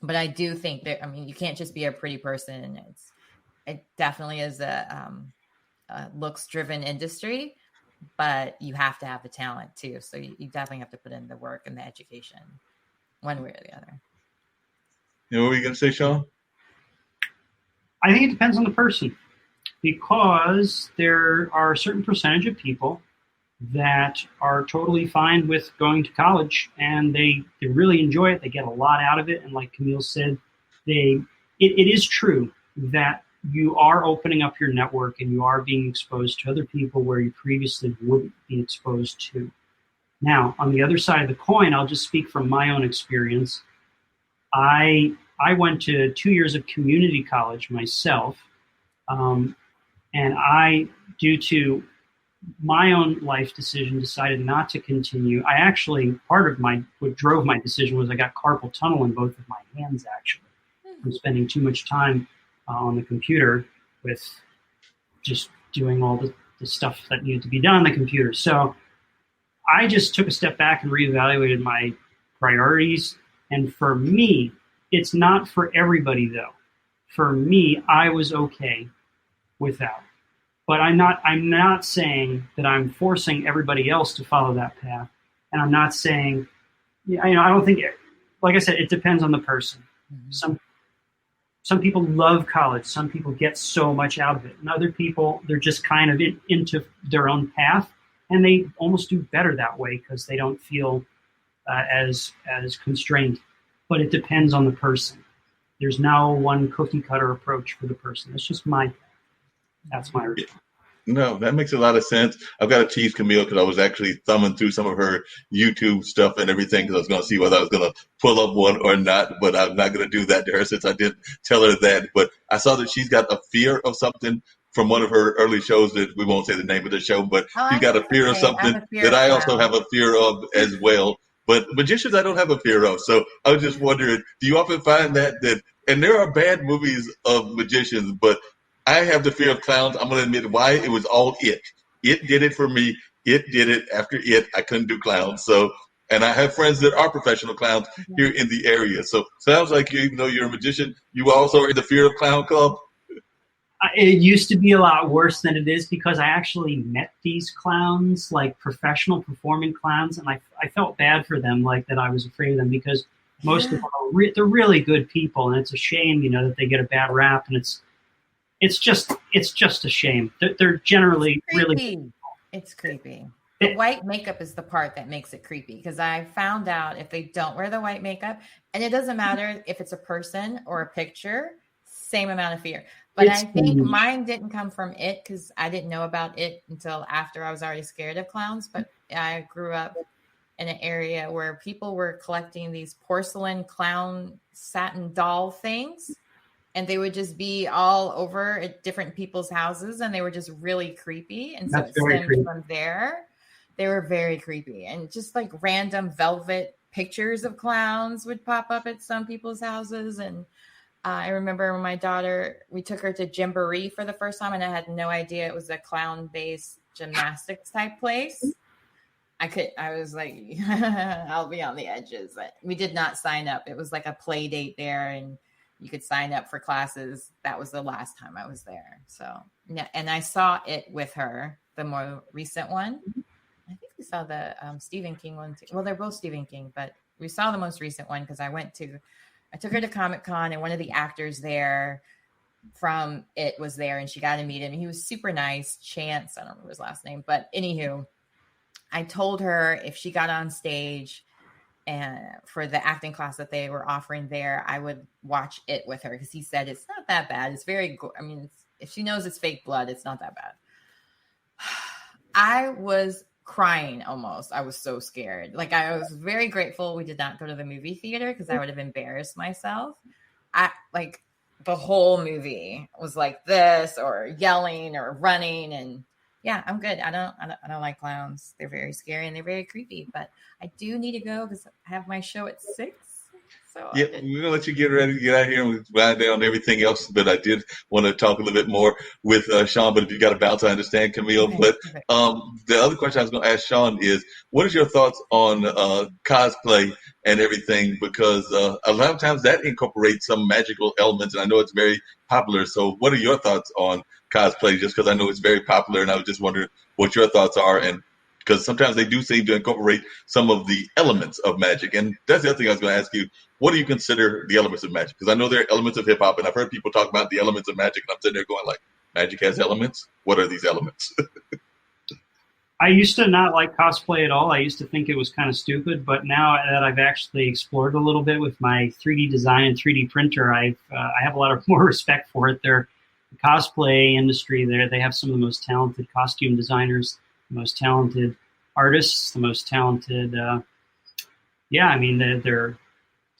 but I do think that, you can't just be a pretty person. It definitely is a looks driven industry, but you have to have the talent too. So you definitely have to put in the work and the education one way or the other. What were you going to say, Sean? I think it depends on the person because there are a certain percentage of people that are totally fine with going to college and they really enjoy it. They get a lot out of it. And like Camille said, it is true that you are opening up your network and you are being exposed to other people where you previously wouldn't be exposed to. Now, on the other side of the coin, I'll just speak from my own experience. I went to 2 years of community college myself, and I, due to my own life decision, decided not to continue. I actually, what drove my decision was I got carpal tunnel in both of my hands, actually, from spending too much time on the computer with just doing all the stuff that needed to be done on the computer. So I just took a step back and reevaluated my priorities. And for me, it's not for everybody though. For me, I was okay with that. But I'm not saying that I'm forcing everybody else to follow that path. And I'm not saying, I don't think, like I said, it depends on the person. Mm-hmm. Some people love college. Some people get so much out of it. And other people, they're just kind of into their own path. And they almost do better that way because they don't feel as constrained. But it depends on the person. There's no one cookie cutter approach for the person. It's just that's my response. No, that makes a lot of sense. I've got to tease Camille because I was actually thumbing through some of her YouTube stuff and everything because I was going to see whether I was going to pull up one or not, but I'm not going to do that to her since I didn't tell her that. But I saw that she's got a fear of something from one of her early shows that we won't say the name of the show, but she's got a fear of something that I also have a fear of as well. But magicians, I don't have a fear of. So I was just wondering, do you often find that, and there are bad movies of magicians, but I have the fear of clowns. I'm going to admit why. It was all it. It did it for me. It did it. After it, I couldn't do clowns. So, and I have friends that are professional clowns here in the area. So sounds like you, even though you're a magician, you also are in the fear of clown club. It used to be a lot worse than it is because I actually met these clowns, like professional performing clowns, and I felt bad for them, like that I was afraid of them because most of them are they're really good people, and it's a shame, that they get a bad rap, and it's just a shame. They're generally really. It's creepy. The white makeup is the part that makes it creepy because I found out if they don't wear the white makeup, and it doesn't matter if it's a person or a picture, same amount of fear. But I think mine didn't come from it because I didn't know about it until after I was already scared of clowns. But I grew up in an area where people were collecting these porcelain clown satin doll things. And they would just be all over at different people's houses. And they were just really creepy. And so it stemmed from there. They were very creepy. And just like random velvet pictures of clowns would pop up at some people's houses. And I remember when my daughter, we took her to Gymboree for the first time, and I had no idea it was a clown-based gymnastics type place. I was like, I'll be on the edges. We did not sign up. It was like a play date there, and you could sign up for classes. That was the last time I was there. So, and I saw it with her, the more recent one. I think we saw the Stephen King one too. Well, they're both Stephen King, but we saw the most recent one because I took her to Comic-Con, and one of the actors there from it was there, and she got to meet him. He was super nice. Chance, I don't remember his last name, but anywho, I told her if she got on stage and for the acting class that they were offering there, I would watch it with her because he said it's not that bad. It's very, if she knows it's fake blood, it's not that bad. I was crying almost. I was so scared. Like, I was very grateful we did not go to the movie theater because I would have embarrassed myself. The whole movie was like this, or yelling or running, and yeah, I'm good. I don't like clowns. They're very scary and they're very creepy, but I do need to go because I have my show at 6. So yeah, we're gonna let you get ready to get out here and ride down everything else. But I did want to talk a little bit more with Sean. But if you got to bounce, I understand, Camille. Okay. But the other question I was going to ask Sean is, what is your thoughts on cosplay and everything? Because a lot of times that incorporates some magical elements, and I know it's very popular. So, what are your thoughts on cosplay? Just because I know it's very popular, and I was just wondering what your thoughts are, and because sometimes they do seem to incorporate some of the elements of magic. And that's the other thing I was going to ask you. What do you consider the elements of magic? Because I know there are elements of hip hop, and I've heard people talk about the elements of magic, and I'm sitting there going like, magic has elements? What are these elements? I used to not like cosplay at all. I used to think it was kind of stupid, but now that I've actually explored a little bit with my 3D design and 3D printer, I have a lot of more respect for it. The cosplay industry, they have some of the most talented costume designers, the most talented artists, the most talented, they're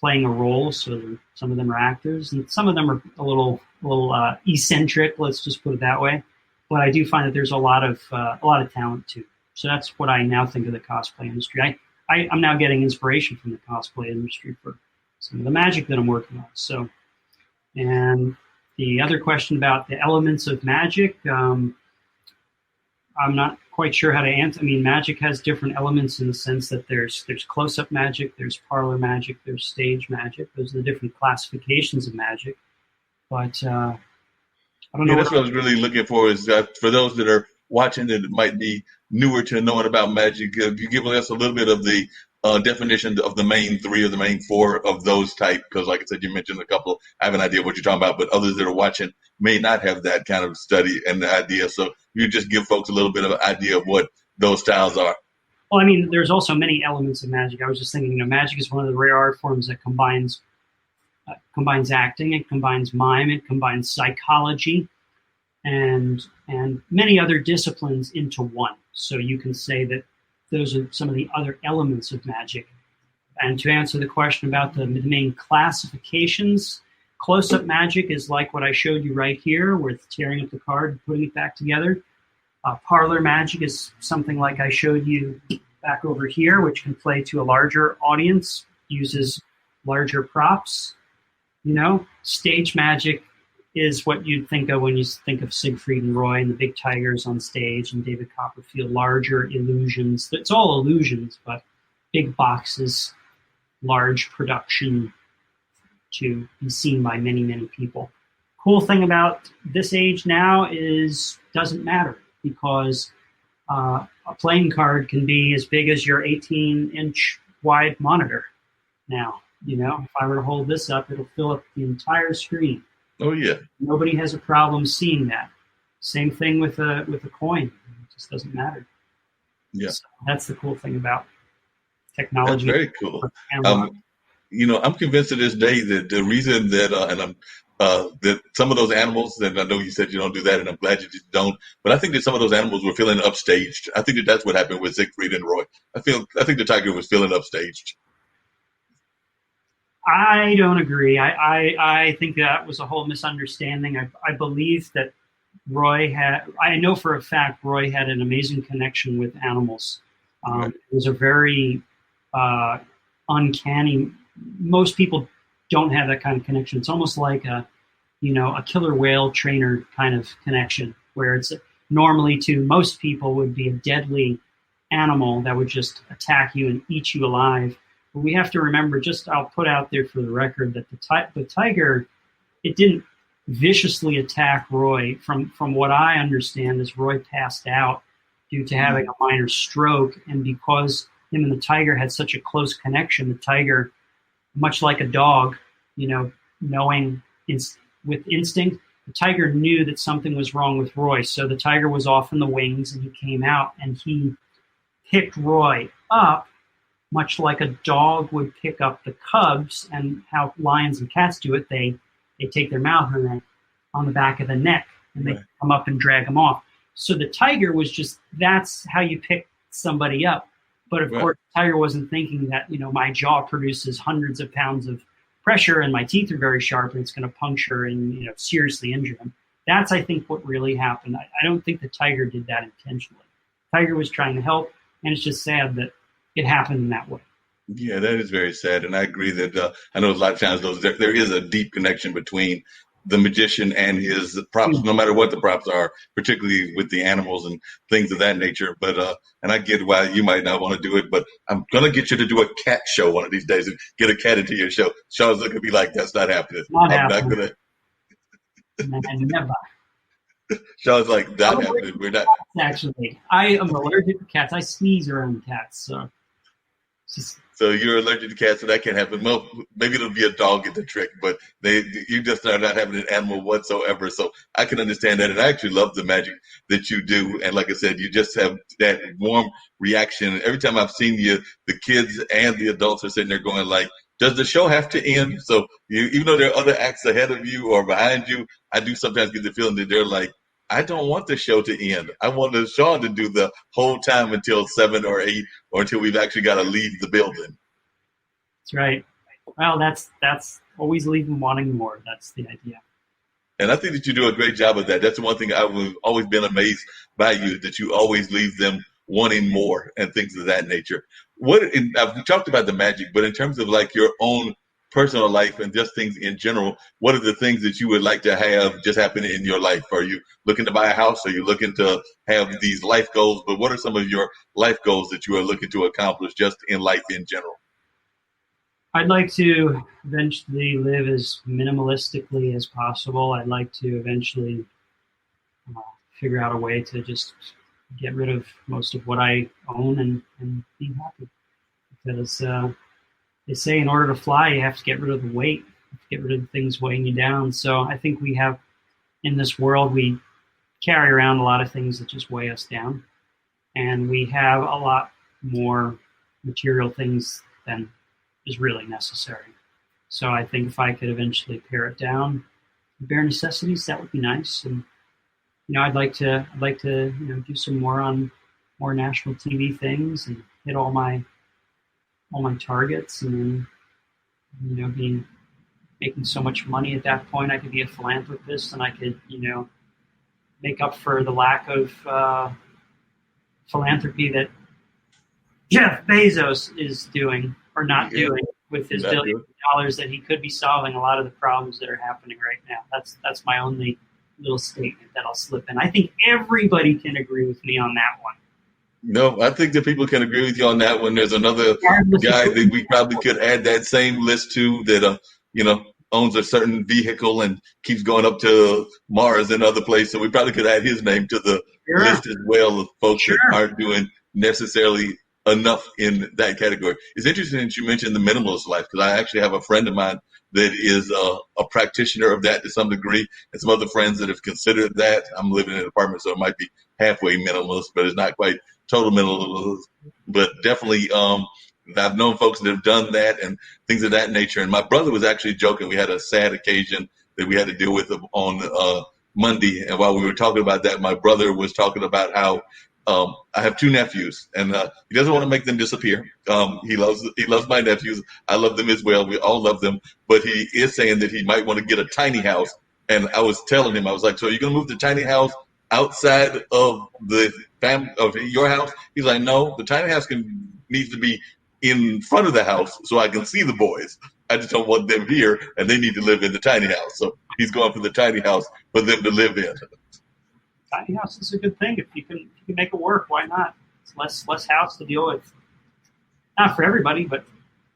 playing a role. So some of them are actors, and some of them are a little eccentric. Let's just put it that way. But I do find that there's a lot of talent too. So that's what I now think of the cosplay industry. I'm now getting inspiration from the cosplay industry for some of the magic that I'm working on. So, and the other question about the elements of magic, I'm not quite sure how to answer. I mean, magic has different elements in the sense that there's close-up magic, there's parlor magic, there's stage magic. Those are the different classifications of magic. But I don't know. Yeah, that's what I was really looking for. Is that for those that are watching that might be newer to knowing about magic, you give us a little bit of the definition of the main 3 or the main 4 of those type. Because, like I said, you mentioned a couple. I have an idea of what you're talking about, but others that are watching may not have that kind of study and the idea. So you just give folks a little bit of an idea of what those styles are. Well, I mean, there's also many elements of magic. I was just thinking, magic is one of the rare art forms that combines acting, it combines mime, it combines psychology, and many other disciplines into one. So you can say that those are some of the other elements of magic. And to answer the question about the main classifications, close-up magic is like what I showed you right here, with tearing up the card and putting it back together. Parlor magic is something like I showed you back over here, which can play to a larger audience, uses larger props. Stage magic is what you'd think of when you think of Siegfried and Roy and the big tigers on stage and David Copperfield, larger illusions. It's all illusions, but big boxes, large production to be seen by many, many people. Cool thing about this age now is doesn't matter, because a playing card can be as big as your 18-inch wide monitor now. If I were to hold this up, it'll fill up the entire screen. Oh yeah. Nobody has a problem seeing that. Same thing with a coin. It just doesn't matter. Yeah. So that's the cool thing about technology. That's very cool. I'm convinced to this day that the reason that that some of those animals, and I know you said you don't do that, and I'm glad you don't, but I think that some of those animals were feeling upstaged. I think that that's what happened with Siegfried and Roy. I think the tiger was feeling upstaged. I don't agree. I think that was a whole misunderstanding. I believe that I know for a fact Roy had an amazing connection with animals. Right. It was a very uncanny. Most people don't have that kind of connection. It's almost like a killer whale trainer kind of connection, where it's normally to most people would be a deadly animal that would just attack you and eat you alive. But we have to remember, I'll put out there for the record, that the tiger, it didn't viciously attack Roy. From what I understand, is Roy passed out due to having a minor stroke, and because him and the tiger had such a close connection, the tiger, much like a dog, knowing with instinct, the tiger knew that something was wrong with Roy. So the tiger was off in the wings, and he came out and he picked Roy up, much like a dog would pick up the cubs, and how lions and cats do it. They take their mouth and on the back of the neck, and they come up and drag them off. So the tiger was that's how you pick somebody up. But of course, the tiger wasn't thinking that, my jaw produces hundreds of pounds of pressure and my teeth are very sharp and it's going to puncture and, seriously injure him. That's, I think, what really happened. I don't think the tiger did that intentionally. The tiger was trying to help, and it's just sad that it happened in that way. Yeah, that is very sad. And I agree that I know a lot of times there is a deep connection between the magician and his props, no matter what the props are, particularly with the animals and things of that nature. But and I get why you might not want to do it, but I'm going to get you to do a cat show one of these days and get a cat into your show. Sean's looking at me like, that's not happening. Not I'm happening. not going to. Never. Sean's like, not happening. We're not. Actually, I am allergic to cats. I sneeze around cats. So you're allergic to cats, so that can't happen. Well, maybe it'll be a dog in the trick, but you just are not having an animal whatsoever. So I can understand that, and I actually love the magic that you do. And like I said, you just have that warm reaction. Every time I've seen you, the kids and the adults are sitting there going like, does the show have to end? So even though there are other acts ahead of you or behind you, I do sometimes get the feeling that they're like, I don't want the show to end. I want the Sean to do the whole time until 7 or 8, or until we've actually got to leave the building. That's right. Well, that's always leave them wanting more. That's the idea. And I think that you do a great job of that. That's the one thing I've always been amazed by you, that you always leave them wanting more and things of that nature. I've talked about the magic, but in terms of like your own personal life and just things in general, what are the things that you would like to have just happen in your life? Are you looking to buy a house? Are you looking to have these life goals? But what are some of your life goals that you are looking to accomplish just in life in general? I'd like to eventually live as minimalistically as possible. I'd like to eventually figure out a way to just get rid of most of what I own and be happy. Because they say in order to fly, you have to get rid of the weight, get rid of the things weighing you down. So I think we have, in this world, we carry around a lot of things that just weigh us down. And we have a lot more material things than is really necessary. So I think if I could eventually pare it down, bare necessities, that would be nice. And I'd like to do some more national TV things and hit all my targets, and then being making so much money at that point, I could be a philanthropist, and I could make up for the lack of philanthropy that Jeff Bezos is doing or not Yeah, doing with his not billions good. of dollars, that he could be solving a lot of the problems that are happening right now. That's my only little statement that I'll slip in. I think everybody can agree with me on that one. No, I think that people can agree with you on that one. There's another Regardless of guy who- that we probably could add that same list to that, you know, owns a certain vehicle and keeps going up to Mars and other places. So we probably could add his name to the Sure, list as well of folks that sure. aren't doing necessarily enough in that category. It's interesting that you mentioned the minimalist life because I actually have a friend of mine that is a practitioner of that to some degree, and some other friends that have considered that. I'm living in an apartment, so it might be halfway minimalist, but it's not quite total minimalist. But definitely, I've known folks that have done that and things of that nature. And my brother was actually joking. We had a sad occasion that we had to deal with on Monday, and while we were talking about that, my brother was talking about how I have two nephews, and he doesn't want to make them disappear. He loves my nephews. I love them as well. We all love them, but he is saying that he might want to get a tiny house. And I was telling him, I was like, "So you're gonna move the tiny house outside of the of your house?" He's like, "No, the tiny house needs to be in front of the house so I can see the boys. I just don't want them here, and they need to live in the tiny house." So he's going for the tiny house for them to live in. Tiny house is a good thing if you can make it work. Why not? It's less house to deal with. Not for everybody, but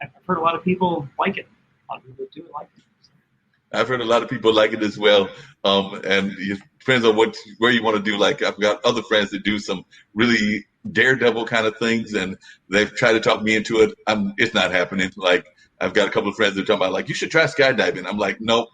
I've heard a lot of people like it. A lot of people do like it. I've heard a lot of people like it as well, and it depends on where you want to do. Like I've got other friends that do some really daredevil kind of things, and they've tried to talk me into it. It's not happening. Like I've got a couple of friends that are talking about, like, you should try skydiving. I'm like, nope,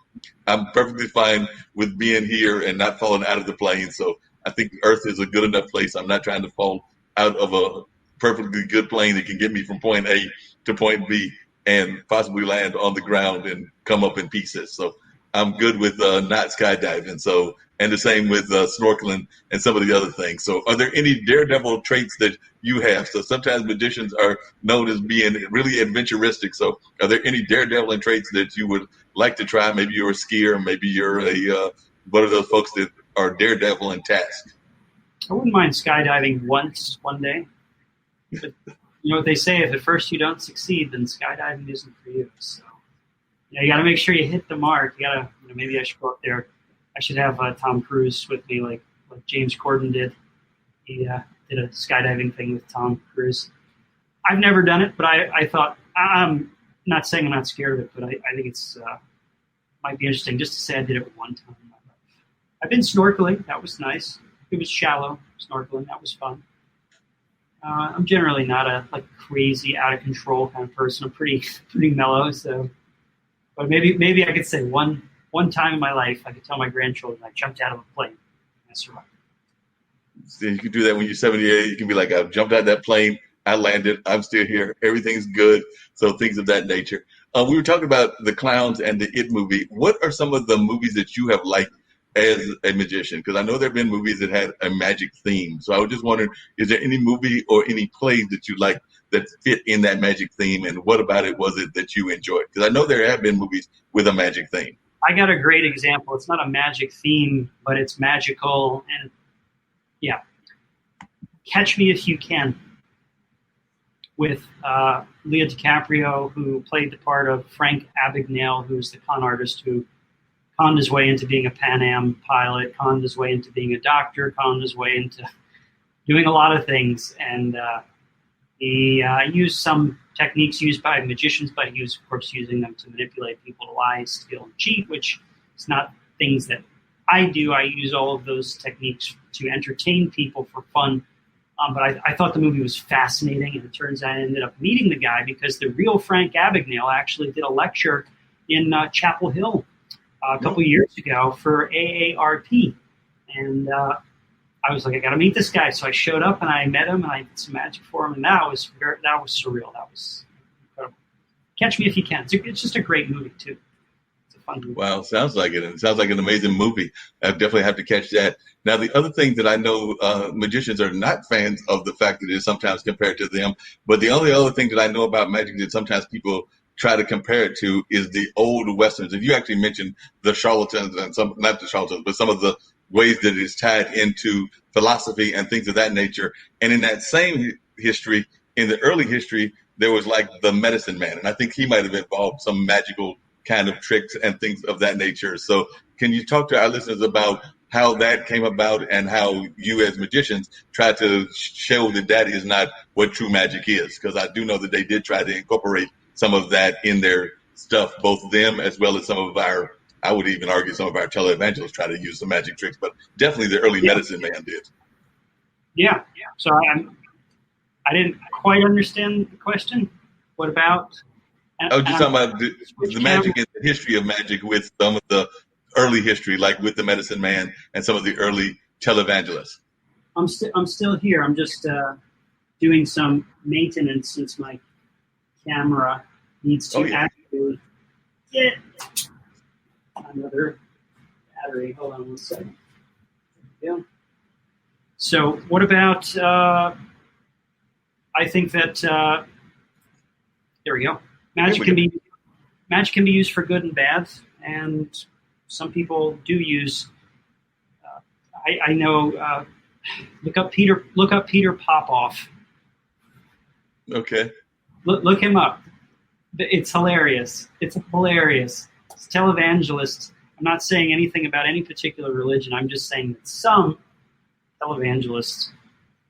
I'm perfectly fine with being here and not falling out of the plane. So I think Earth is a good enough place. I'm not trying to fall out of a perfectly good plane that can get me from point A to point B and possibly land on the ground and come up in pieces. So I'm good with not skydiving. So, and the same with snorkeling and some of the other things. So are there any daredevil traits that you have? So sometimes magicians are known as being really adventuristic. So are there any daredevil traits that you would like to try? Maybe you're a skier, maybe you're one of those folks that are daredevil in task. I wouldn't mind skydiving once one day. But you know what they say, if at first you don't succeed, then skydiving isn't for you. So you got to make sure you hit the mark. You got to, maybe I should go up there. I should have Tom Cruise with me, like James Corden did. He did a skydiving thing with Tom Cruise. I've never done it, but I thought, I'm not saying I'm not scared of it, but I think it's might be interesting just to say I did it one time in my life. I've been snorkeling. That was nice. It was shallow snorkeling. That was fun. I'm generally not a crazy out of control kind of person. I'm pretty mellow. So, but maybe I could say one time in my life I could tell my grandchildren I jumped out of a plane and I survived. So you can do that when you're 78. You can be like, I've jumped out of that plane. I landed. I'm still here. Everything's good. So things of that nature. We were talking about the clowns and the It movie. What are some of the movies that you have liked as a magician? Because I know there have been movies that had a magic theme. So I was just wondering, is there any movie or any plays that you like that fit in that magic theme? And what about it was it that you enjoyed? Because I know there have been movies with a magic theme. I got a great example. It's not a magic theme, but it's magical. And yeah, Catch Me If You Can with Leo DiCaprio, who played the part of Frank Abagnale, who's the con artist who conned his way into being a Pan Am pilot, conned his way into being a doctor, conned his way into doing a lot of things. And he used some techniques used by magicians, but he was, of course, using them to manipulate people to lie, steal, and cheat, which is not things that I do. I use all of those techniques to entertain people for fun. But I thought the movie was fascinating, and it turns out I ended up meeting the guy because the real Frank Abagnale actually did a lecture in Chapel Hill a couple years ago for AARP. And I was like, I got to meet this guy. So I showed up and I met him and I did some magic for him. And that was surreal. That was incredible. Catch Me If You Can. It's just a great movie, too. It's a fun movie. Wow, sounds like it. And it sounds like an amazing movie. I definitely have to catch that. Now, the other thing that I know magicians are not fans of the fact that it's sometimes compared to them. But the only other thing that I know about magic that sometimes people try to compare it to is the old Westerns. And you actually mentioned the charlatans and not the charlatans, but some of the ways that it is tied into philosophy and things of that nature. And in that same history, in the early history, there was like the medicine man, and I think he might have involved some magical kind of tricks and things of that nature. So can you talk to our listeners about how that came about and how you as magicians try to show that that is not what true magic is? Because I do know that they did try to incorporate some of that in their stuff, both them as well as some of our, I would even argue some of our televangelists try to use some magic tricks, but definitely the early medicine man did. Yeah. So I didn't quite understand the question. What about? I was just talking about the magic and the history of magic with some of the early history, like with the medicine man and some of the early televangelists. I'm still here. I'm just doing some maintenance since my camera needs to actually get another battery. Hold on one second. There we go. So what about, I think that, there we go. Magic can be used for good and bad, and some people do use, I know, look up Peter Popoff. Okay. Look him up. It's hilarious. It's hilarious. It's a televangelist. I'm not saying anything about any particular religion. I'm just saying that some televangelists,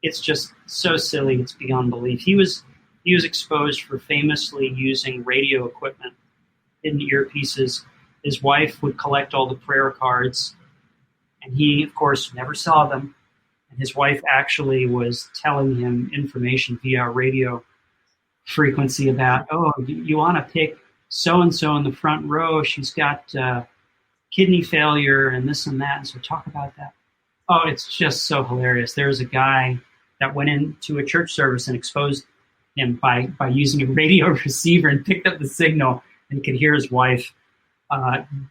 it's just so silly. It's beyond belief. He was exposed for famously using radio equipment in earpieces. His wife would collect all the prayer cards, and he, of course, never saw them. And his wife actually was telling him information via radio frequency about, oh, you want to pick so-and-so in the front row. She's got kidney failure and this and that, and so talk about that. Oh, it's just so hilarious. There's a guy that went into a church service and exposed him by using a radio receiver and picked up the signal, and he could hear his wife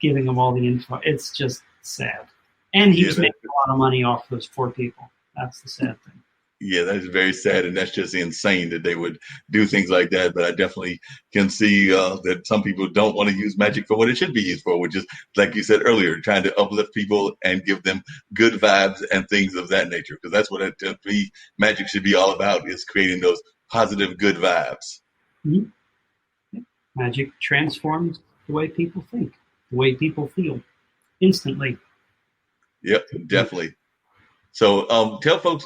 giving him all the info. It's just sad. And he was making a lot of money off those poor people. That's the sad thing. Yeah, that is very sad, and that's just insane that they would do things like that. But I definitely can see that some people don't want to use magic for what it should be used for, which is, like you said earlier, trying to uplift people and give them good vibes and things of that nature. Because that's what magic should be all about, is creating those positive, good vibes. Mm-hmm. Magic transforms the way people think, the way people feel, instantly. Yep, definitely. So tell folks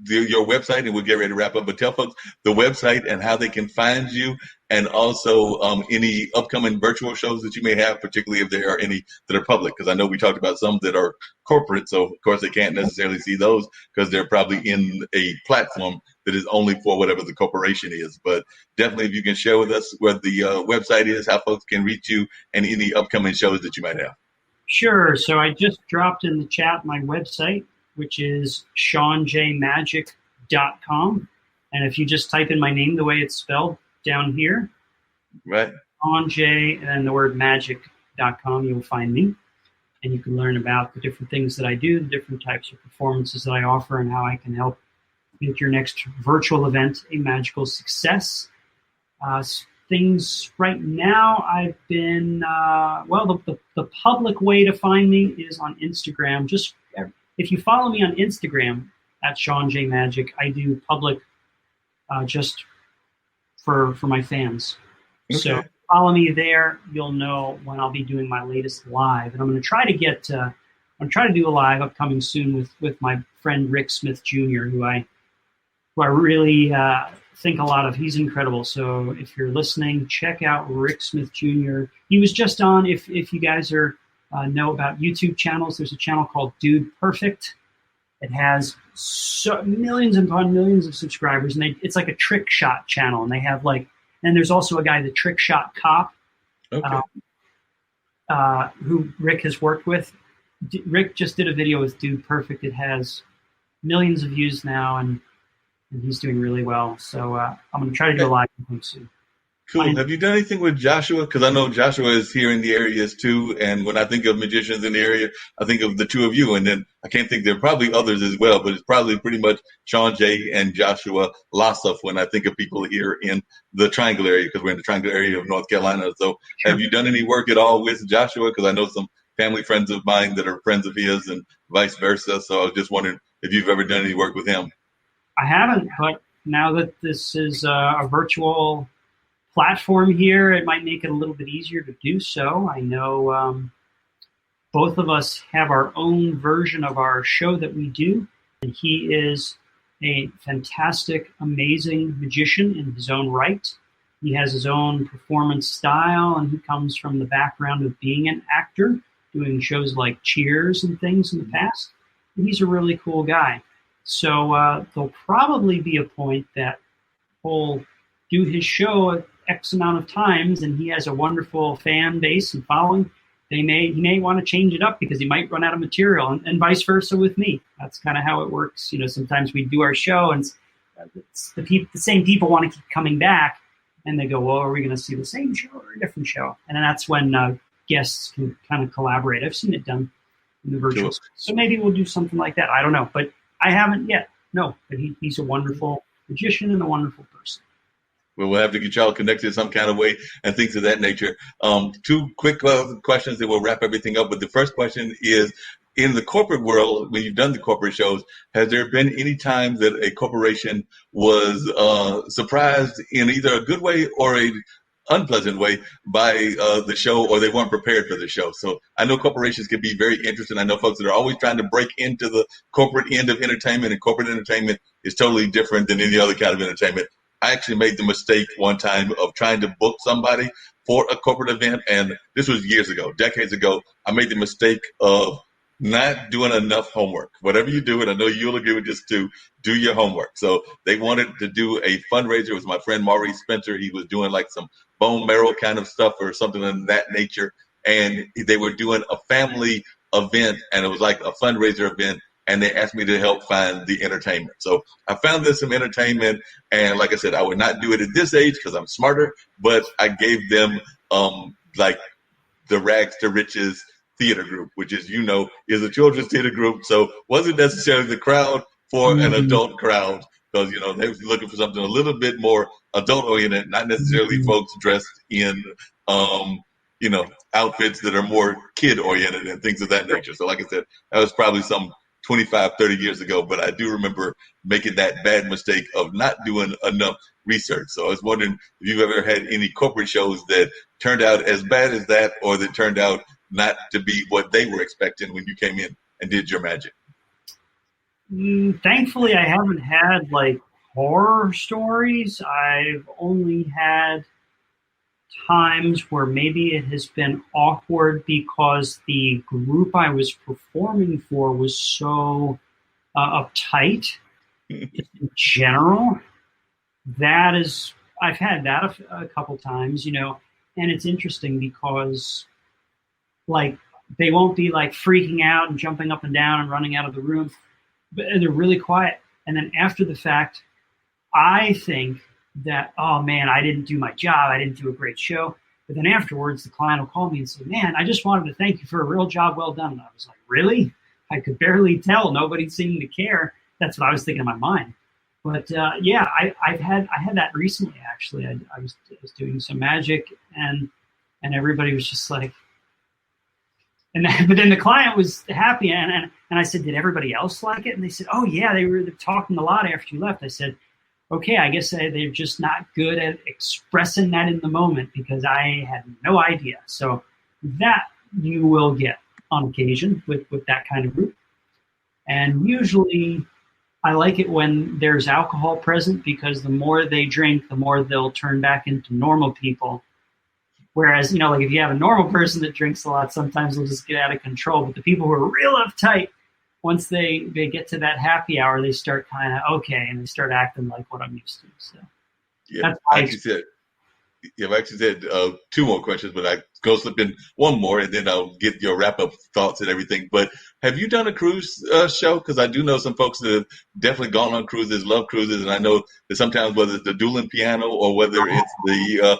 your website, and we'll get ready to wrap up, but tell folks the website and how they can find you, and also any upcoming virtual shows that you may have, particularly if there are any that are public, because I know we talked about some that are corporate, so of course they can't necessarily see those because they're probably in a platform that is only for whatever the corporation is. But definitely, if you can share with us where the website is, how folks can reach you, and any upcoming shows that you might have. Sure. So I just dropped in the chat my website, which is SeanJMagic.com. And if you just type in my name the way it's spelled down here, right, Sean J, and then the word magic.com, you'll find me. And you can learn about the different things that I do, the different types of performances that I offer, and how I can help make your next virtual event a magical success. Things right now, I've been, the public way to find me is on Instagram. Just if you follow me on Instagram at Sean J Magic, I do public just for my fans. Okay. So follow me there. You'll know when I'll be doing my latest live, and I'm going to try to get. I'm going to try to do a live upcoming soon with my friend Rick Smith Jr., who I really think a lot of. He's incredible. So if you're listening, check out Rick Smith Jr. He was just on. If you guys know about YouTube channels, there's a channel called Dude Perfect. It has millions upon millions of subscribers, and it's like a trick shot channel. And they have and there's also a guy, the Trick Shot Cop, okay, who Rick has worked with. Rick just did a video with Dude Perfect. It has millions of views now, and he's doing really well. So I'm going to try to do a live with him soon. Cool. Have you done anything with Joshua? Because I know Joshua is here in the areas too. And when I think of magicians in the area, I think of the two of you. And then I can't think, there are probably others as well, but it's probably pretty much Sean J and Joshua Lossoff when I think of people here in the Triangle area, because we're in the Triangle area of North Carolina. So sure. Have you done any work at all with Joshua? Because I know some family friends of mine that are friends of his and vice versa. So I was just wondering if you've ever done any work with him. I haven't, but now that this is a virtual platform here, it might make it a little bit easier to do so. I know both of us have our own version of our show that we do, and he is a fantastic, amazing magician in his own right. He has his own performance style, and he comes from the background of being an actor, doing shows like Cheers and things in the past. And he's a really cool guy. So there'll probably be a point that he'll do his show X amount of times, and he has a wonderful fan base and following. He may want to change it up because he might run out of material, and vice versa with me. That's kind of how it works. Sometimes we do our show, and it's the same people want to keep coming back, and they go, well, are we going to see the same show or a different show? And then that's when guests can kind of collaborate. I've seen it done in the virtual. Sure. So maybe we'll do something like that. I don't know, but I haven't yet. No, but he's a wonderful magician and a wonderful person. Well, we'll have to get y'all connected in some kind of way and things of that nature. Two quick questions that will wrap everything up. But the first question is, in the corporate world, when you've done the corporate shows, has there been any time that a corporation was surprised in either a good way or a unpleasant way by the show, or they weren't prepared for the show? So I know corporations can be very interesting. I know folks that are always trying to break into the corporate end of entertainment, and corporate entertainment is totally different than any other kind of entertainment. I actually made the mistake one time of trying to book somebody for a corporate event, and this was years ago, decades ago. I made the mistake of not doing enough homework. Whatever you do, and I know you'll agree with this too, do your homework. So they wanted to do a fundraiser. It was my friend Maurice Spencer. He was doing like some bone marrow kind of stuff or something of that nature, and they were doing a family event, and it was like a fundraiser event. And they asked me to help find the entertainment. So I found this some entertainment. And like I said, I would not do it at this age because I'm smarter, but I gave them like the Rags to Riches theater group, which is a children's theater group. So wasn't necessarily the crowd for an adult crowd, because, they was looking for something a little bit more adult oriented, not necessarily folks dressed in, outfits that are more kid oriented and things of that nature. So like I said, that was probably some 25, 30 years ago, but I do remember making that bad mistake of not doing enough research. So I was wondering if you've ever had any corporate shows that turned out as bad as that, or that turned out not to be what they were expecting when you came in and did your magic. Thankfully, I haven't had like horror stories. I've only had times where maybe it has been awkward because the group I was performing for was so uptight in general. I've had that a couple times, and it's interesting because like they won't be like freaking out and jumping up and down and running out of the room, but they're really quiet. And then after the fact, I think that, oh man, I didn't do my job. I didn't do a great show. But then afterwards, the client will call me and say, man, I just wanted to thank you for a real job well done. And I was like, really? I could barely tell. Nobody seemed to care. That's what I was thinking in my mind. But yeah, I had that recently, actually. I was doing some magic, and everybody was just like, but then the client was happy, and I said, did everybody else like it? And they said, oh yeah, they were talking a lot after you left. I said, okay, I guess they're just not good at expressing that in the moment because I had no idea. So that you will get on occasion with that kind of group. And usually I like it when there's alcohol present, because the more they drink, the more they'll turn back into normal people. Whereas, like if you have a normal person that drinks a lot, sometimes they'll just get out of control. But the people who are real uptight, once they get to that happy hour, they start kind of okay, and they start acting like what I'm used to. So yeah, I've actually said two more questions, but I go slip in one more, and then I'll get your wrap up thoughts and everything. But have you done a cruise show? Because I do know some folks that have definitely gone on cruises, love cruises, and I know that sometimes whether it's the dueling piano or whether it's the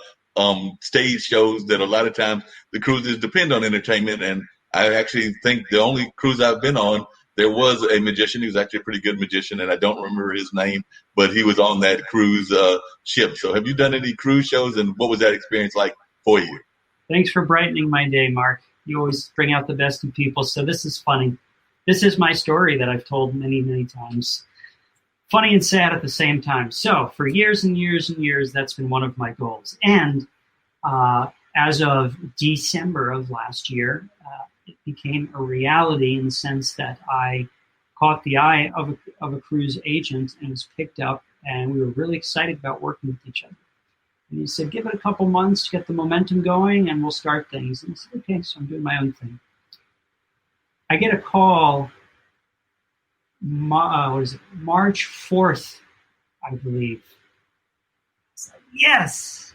stage shows, that a lot of times the cruises depend on entertainment. And I actually think the only cruise I've been on, there was a magician. He was actually a pretty good magician, and I don't remember his name, but he was on that cruise ship. So have you done any cruise shows, and what was that experience like for you? Thanks for brightening my day, Mark. You always bring out the best in people, so this is funny. This is my story that I've told many, many times. funny and sad at the same time. So for years and years and years, that's been one of my goals. And as of December of last year, it became a reality in the sense that I caught the eye of a cruise agent and was picked up, and we were really excited about working with each other. And he said, give it a couple months to get the momentum going, and we'll start things. And I said, okay, so I'm doing my own thing. I get a call, March 4th, I believe. It's like, yes.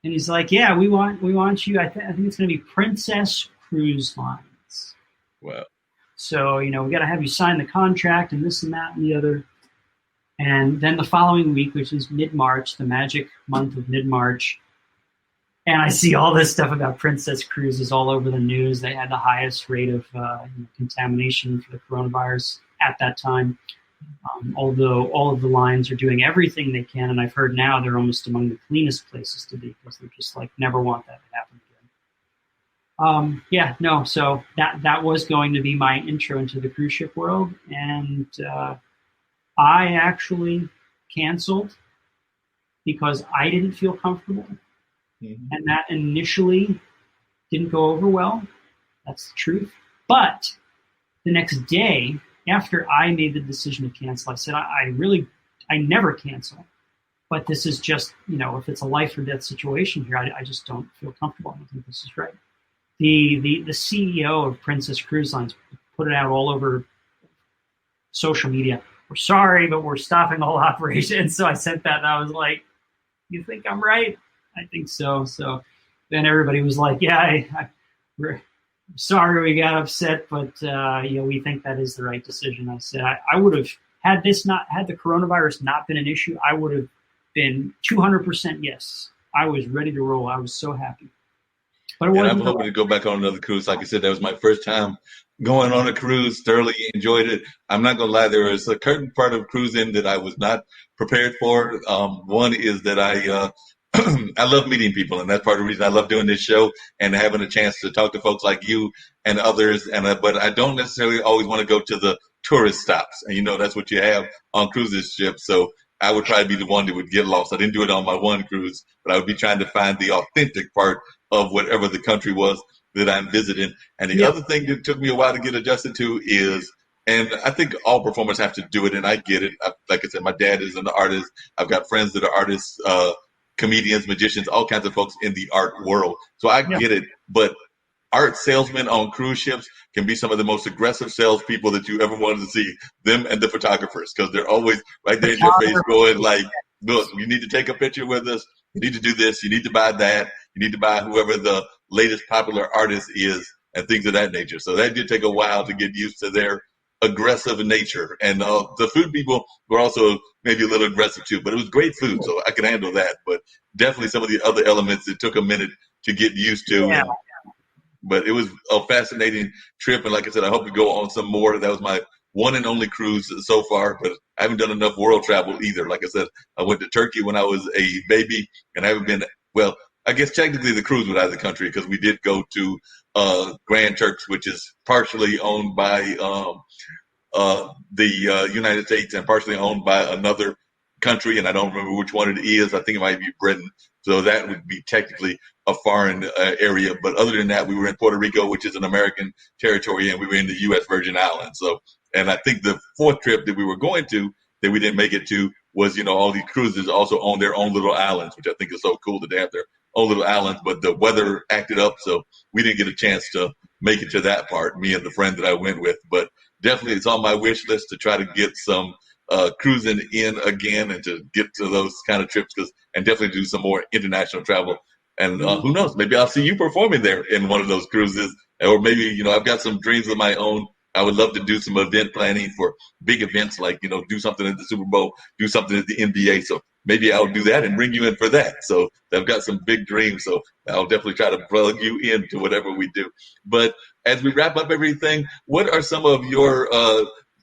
And he's like, yeah, we want you. I think it's going to be Princess Cruise Lines. Wow. So, we got to have you sign the contract and this and that and the other. And then the following week, which is mid-March, the magic month of mid-March, and I see all this stuff about Princess Cruises all over the news. They had the highest rate of contamination for the coronavirus at that time, although all of the lines are doing everything they can. And I've heard now they're almost among the cleanest places to be because they're just like, never want that to happen again. So that was going to be my intro into the cruise ship world. And I actually canceled because I didn't feel comfortable. Mm-hmm. And that initially didn't go over well. That's the truth. But the next day, after I made the decision to cancel, I said, I never cancel. But this is just, if it's a life or death situation here, I just don't feel comfortable. I don't think this is right. The CEO of Princess Cruise Lines put it out all over social media. We're sorry, but we're stopping all operations. So I sent that, and I was like, you think I'm right? I think so. So then everybody was like, yeah, we're sorry we got upset, but we think that is the right decision. I said I would have had the coronavirus not been an issue, I would have been 200% yes. I was ready to roll. I was so happy. But I'm hoping to go back on another cruise. Like I said, that was my first time going on a cruise. Thoroughly enjoyed it. I'm not going to lie. There was a certain part of cruising that I was not prepared for. One is that I love meeting people, and that's part of the reason I love doing this show and having a chance to talk to folks like you and others. But I don't necessarily always want to go to the tourist stops, and that's what you have on cruise ships. So I would probably be the one that would get lost. I didn't do it on my one cruise, but I would be trying to find the authentic part of whatever the country was that I'm visiting. And the other thing that took me a while to get adjusted to is, and I think all performers have to do it, and I get it. Like I said, my dad is an artist. I've got friends that are artists, comedians, magicians, all kinds of folks in the art world. So I get it. But art salesmen on cruise ships can be some of the most aggressive salespeople that you ever wanted to see, them and the photographers, because they're always right there in your face going like, look, you need to take a picture with us. You need to do this. You need to buy that. You need to buy whoever the latest popular artist is and things of that nature. So that did take a while to get used to their aggressive nature. And the food people were also maybe a little aggressive too, but it was great food, so I could handle that. But definitely some of the other elements, it took a minute to get used to. Yeah. But it was a fascinating trip. And like I said, I hope we go on some more. That was my one and only cruise so far, but I haven't done enough world travel either. Like I said, I went to Turkey when I was a baby, and I haven't been, well, I guess technically the cruise was out of the country because we did go to Grand Turks, which is partially owned by the United States and partially owned by another country, and I don't remember which one it is. I think it might be Britain. So that would be technically a foreign area. But other than that, we were in Puerto Rico, which is an American territory, and we were in the U.S. Virgin Islands. So, and I think the fourth trip that we were going to that we didn't make it to was, all these cruises also own their own little islands, which I think is so cool that they have their own little islands. But the weather acted up, so we didn't get a chance to make it to that part, me and the friend that I went with. But definitely it's on my wish list to try to get some cruising in again and to get to those kind of trips and definitely do some more international travel. And who knows, maybe I'll see you performing there in one of those cruises, or maybe, I've got some dreams of my own. I would love to do some event planning for big events, like, do something at the Super Bowl, do something at the NBA. So maybe I'll do that and bring you in for that. So I've got some big dreams. So I'll definitely try to plug you into whatever we do. But as we wrap up everything, what are some of your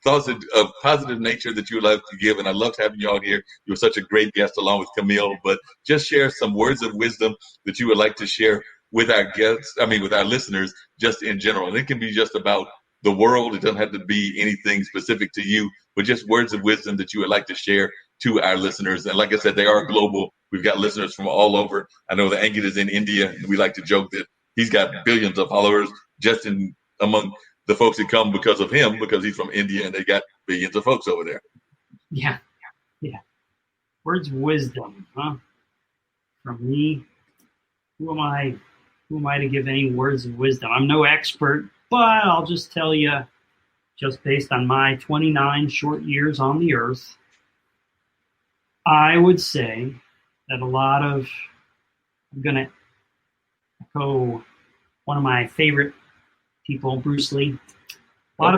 thoughts of positive nature that you would like to give? And I loved having you on here. You were such a great guest along with Camille, but just share some words of wisdom that you would like to share with our guests, with our listeners, just in general. And it can be just about the world. It doesn't have to be anything specific to you, but just words of wisdom that you would like to share to our listeners. And like I said, they are global. We've got listeners from all over. I know that Angit is in India, and we like to joke that he's got billions of followers just among the folks that come because of him, because he's from India, and they got billions of folks over there. Yeah. Words of wisdom, huh? From me, who am I? Who am I to give any words of wisdom? I'm no expert, but I'll just tell you, just based on my 29 short years on the earth, I would say that I'm going to echo one of my favorite people, Bruce Lee. A lot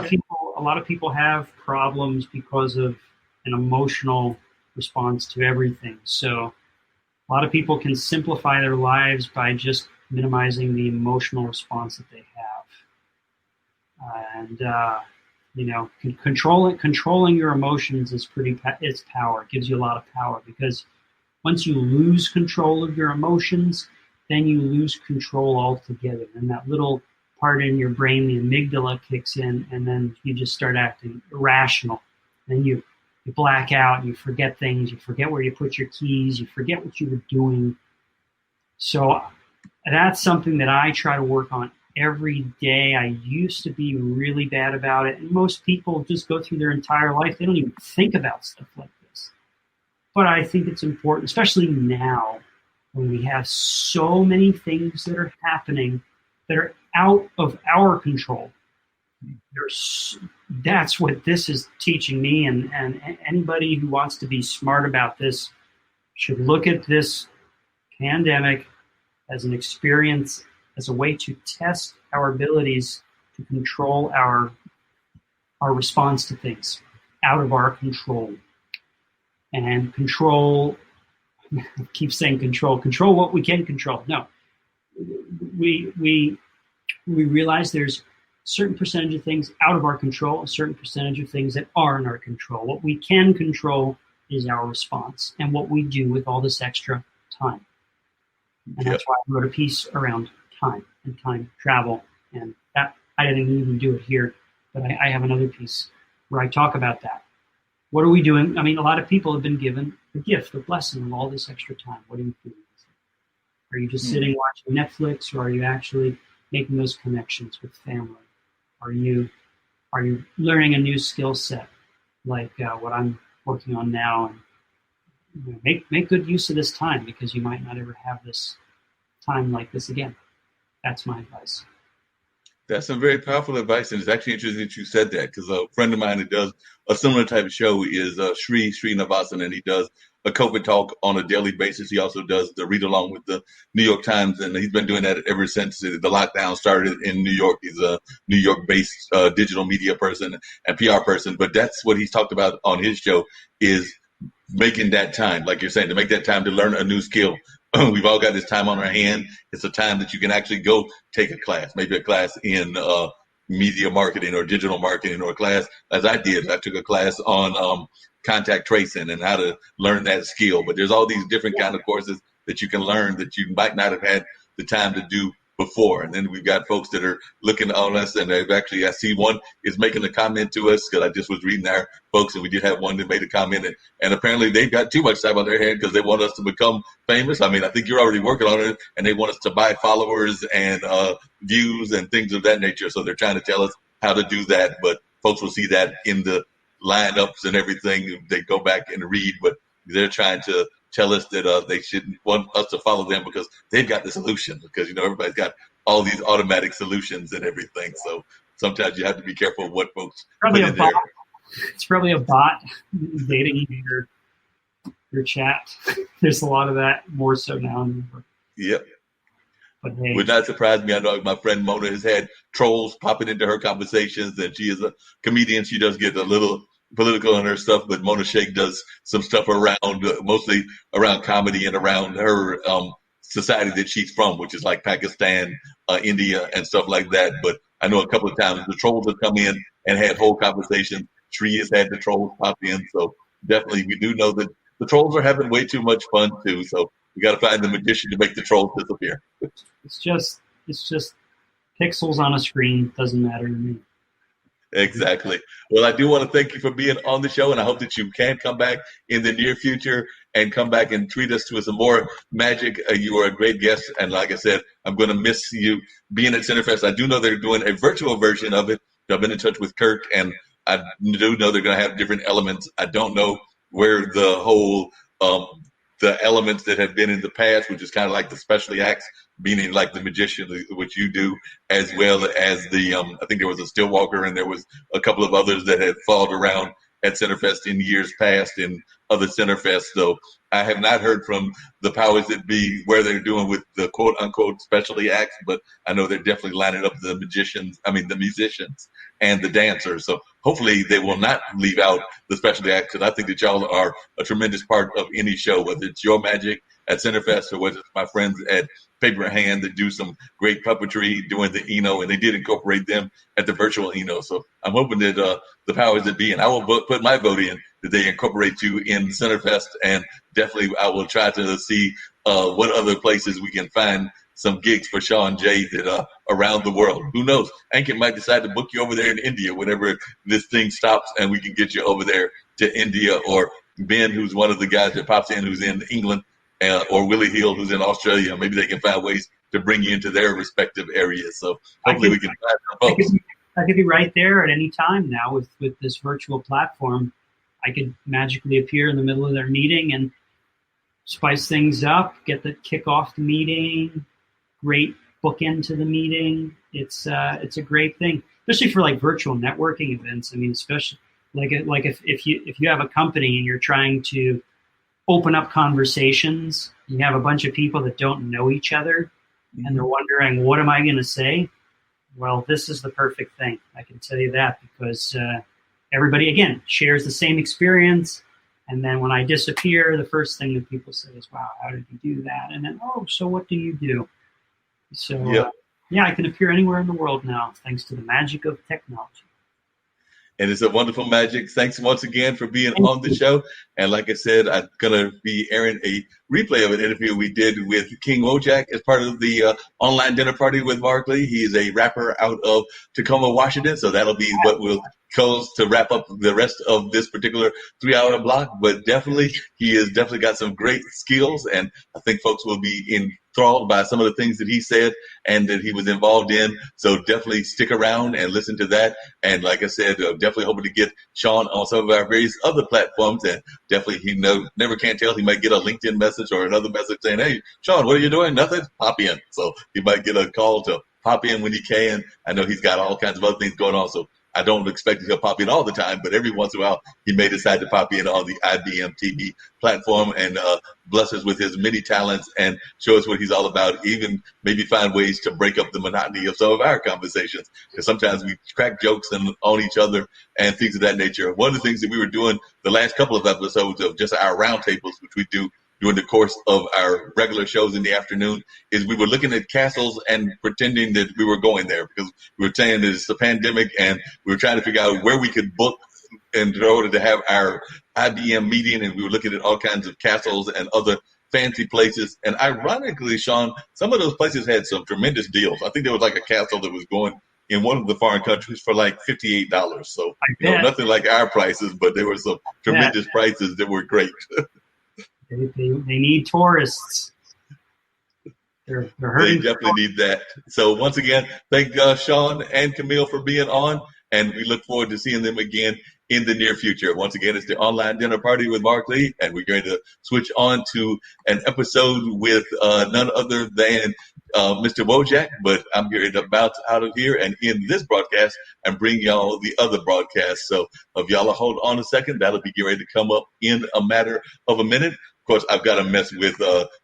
of people have problems because of an emotional response to everything. So a lot of people can simplify their lives by just minimizing the emotional response that they have. And controlling your emotions is it's power. It gives you a lot of power, because once you lose control of your emotions, then you lose control altogether. And that little part in your brain, the amygdala, kicks in, and then you just start acting irrational. Then you black out, you forget things, you forget where you put your keys, you forget what you were doing. So that's something that I try to work on every day. I used to be really bad about it, and most people just go through their entire life, they don't even think about stuff like this. But I think it's important, especially now when we have so many things that are happening that are out of our control. That's what this is teaching me, and anybody who wants to be smart about this should look at this pandemic as an experience, as a way to test our abilities to control our response to things out of our control. And control, I keep saying control what we can control. No, we realize there's a certain percentage of things out of our control, a certain percentage of things that are in our control. What we can control is our response and what we do with all this extra time. And that's why I wrote a piece around time and time travel. And that I didn't even do it here, but I have another piece where I talk about that. What are we doing? I mean, a lot of people have been given the gift, the blessing of all this extra time. What are you doing? Are you just sitting watching Netflix, or are you actually making those connections with family? Are you learning a new skill set, like what I'm working on now? And make good use of this time, because you might not ever have this time like this again. That's my advice. That's some very powerful advice, and it's actually interesting that you said that, because a friend of mine that does a similar type of show is Sri Navasan, and he does a COVID talk on a daily basis. He also does the read along with the New York Times, and he's been doing that ever since the lockdown started in New York. He's a New York-based digital media person and PR person, but that's what he's talked about on his show, is making that time, like you're saying, to make that time to learn a new skill. We've all got this time on our hand. It's a time that you can actually go take a class, maybe a class in media marketing or digital marketing, or a class, as I did. I took a class on contact tracing and how to learn that skill. But there's all these different kind of courses that you can learn that you might not have had the time to do before. And then we've got folks that are looking on us, and they've actually, I see one is making a comment to us, because I just was reading our folks, and we did have one that made a comment, and apparently they've got too much time on their hand because they want us to become famous. I mean, I think you're already working on it, and they want us to buy followers and views and things of that nature. So they're trying to tell us how to do that, but folks will see that in the lineups and everything. They go back and read, but they're trying to tell us that they shouldn't want us to follow them because they've got the solution, because, everybody's got all these automatic solutions and everything. So sometimes you have to be careful of what folks put in there. It's probably a bot dating your chat. There's a lot of that, more so now. Yep. But hey, would not surprise me. I know my friend Mona has had trolls popping into her conversations, and she is a comedian. She does get a little political in her stuff, but Mona Sheikh does some stuff around, mostly around comedy and around her society that she's from, which is like Pakistan, India, and stuff like that. But I know a couple of times the trolls have come in and had whole conversations. Sri has had the trolls pop in. So definitely we do know that the trolls are having way too much fun too. So we got to find the magician to make the trolls disappear. It's just pixels on a screen. Doesn't matter to me. Exactly. Well, I do want to thank you for being on the show, and I hope that you can come back in the near future and come back and treat us to some more magic. You are a great guest, and like I said, I'm going to miss you being at Centerfest. I do know they're doing a virtual version of it. I've been in touch with Kirk, and I do know they're going to have different elements. I don't know where the whole the elements that have been in the past, which is kind of like the specialty acts, meaning like the magician, which you do, as well as the I think there was a Stillwalker and there was a couple of others that had followed around at Centerfest in years past in other Centerfest. So I have not heard from the powers that be where they're doing with the quote unquote specialty acts, but I know they're definitely lining up the musicians and the dancers. So hopefully they will not leave out the specialty acts, because I think that y'all are a tremendous part of any show, whether it's your magic at Centerfest or whether it's my friends at Paper Hand that do some great puppetry doing the Eno, and they did incorporate them at the virtual Eno. So I'm hoping that the powers that be, and I will put my vote in, that they incorporate you in Centerfest, and definitely I will try to see what other places we can find some gigs for Sean J that around the world. Who knows? Ankit might decide to book you over there in India whenever this thing stops, and we can get you over there to India, or Ben, who's one of the guys that pops in, who's in England, or Willie Hill, who's in Australia. Maybe they can find ways to bring you into their respective areas. So hopefully we can find some folks. I could be right there at any time now with this virtual platform. I could magically appear in the middle of their meeting and spice things up, kick off the meeting, great bookend to the meeting. It's a great thing, especially for like virtual networking events. I mean, especially like if you have a company and you're trying to open up conversations, you have a bunch of people that don't know each other, and they're wondering, what am I going to say? Well, this is the perfect thing. I can tell you that, because everybody, again, shares the same experience. And then when I disappear, the first thing that people say is, wow, how did you do that? And then, oh, so what do you do? So, I can appear anywhere in the world now, thanks to the magic of technology. And it's a wonderful magic. Thanks once again for being on the show. And like I said, I'm going to be airing a replay of an interview we did with King Wojak as part of the online dinner party with Mark Lee. He is a rapper out of Tacoma, Washington. So that'll be what we'll close to wrap up the rest of this particular 3-hour block. But definitely, he has definitely got some great skills. And I think folks will be enthralled by some of the things that he said and that he was involved in. So definitely stick around and listen to that. And like I said, definitely hoping to get Sean on some of our various other platforms. And definitely, he never can tell. He might get a LinkedIn message or another message saying, hey, Sean, what are you doing? Nothing? Pop in. So he might get a call to pop in when he can. I know he's got all kinds of other things going on. So I don't expect he'll pop in all the time, but every once in a while, he may decide to pop in on the IBM TV platform and bless us with his many talents and show us what he's all about, even maybe find ways to break up the monotony of some of our conversations. Because sometimes we crack jokes on each other and things of that nature. One of the things that we were doing the last couple of episodes of just our roundtables, which we do during the course of our regular shows in the afternoon, is we were looking at castles and pretending that we were going there, because we were saying that it's a pandemic and we were trying to figure out where we could book in order to have our IBM meeting. And we were looking at all kinds of castles and other fancy places. And ironically, Sean, some of those places had some tremendous deals. I think there was like a castle that was going in one of the foreign countries for like $58. So, nothing like our prices, but there were some tremendous prices that were great. They need tourists. They're hurting. They definitely need that. So once again, thank Sean and Camille for being on, and we look forward to seeing them again in the near future. Once again, it's the online dinner party with Mark Lee, and we're going to switch on to an episode with none other than Mr. Wojak, but I'm going to bounce out of here and end this broadcast and bring y'all the other broadcast. So if y'all hold on a second, that'll be getting ready to come up in a matter of a minute. Of course, I've got to mess with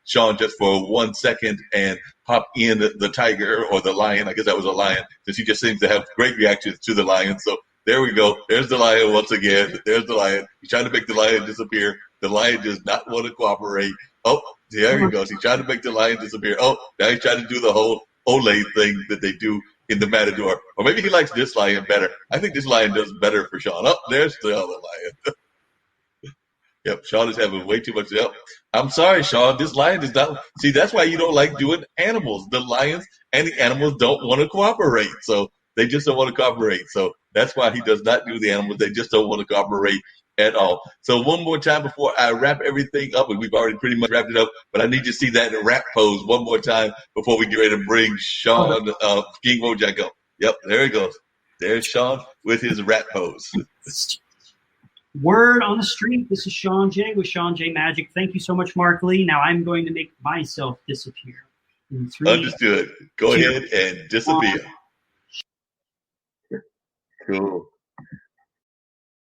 Sean just for 1 second and pop in the tiger or the lion. I guess that was a lion, since he just seems to have great reactions to the lion. So there we go. There's the lion once again. There's the lion. He's trying to make the lion disappear. The lion does not want to cooperate. Oh, there he goes. He's trying to make the lion disappear. Oh, now he's trying to do the whole Olay thing that they do in the Matador. Or maybe he likes this lion better. I think this lion does better for Sean. Oh, there's the other lion. Yep, Sean is having way too much help. I'm sorry, Sean. This lion is not. See, that's why you don't like doing animals. The lions and the animals don't want to cooperate. So they just don't want to cooperate. So That's why he does not do the animals. They just don't want to cooperate at all. So one more time before I wrap everything up, and we've already pretty much wrapped it up, but I need you to see that in a wrap pose one more time before we get ready to bring Sean King Wojak up. Yep, there he goes. There's Sean with his wrap pose. Word on the street. This is Sean J with Sean J Magic. Thank you so much, Mark Lee. Now I'm going to make myself disappear. In 3, Understood. Go ahead and disappear. Cool.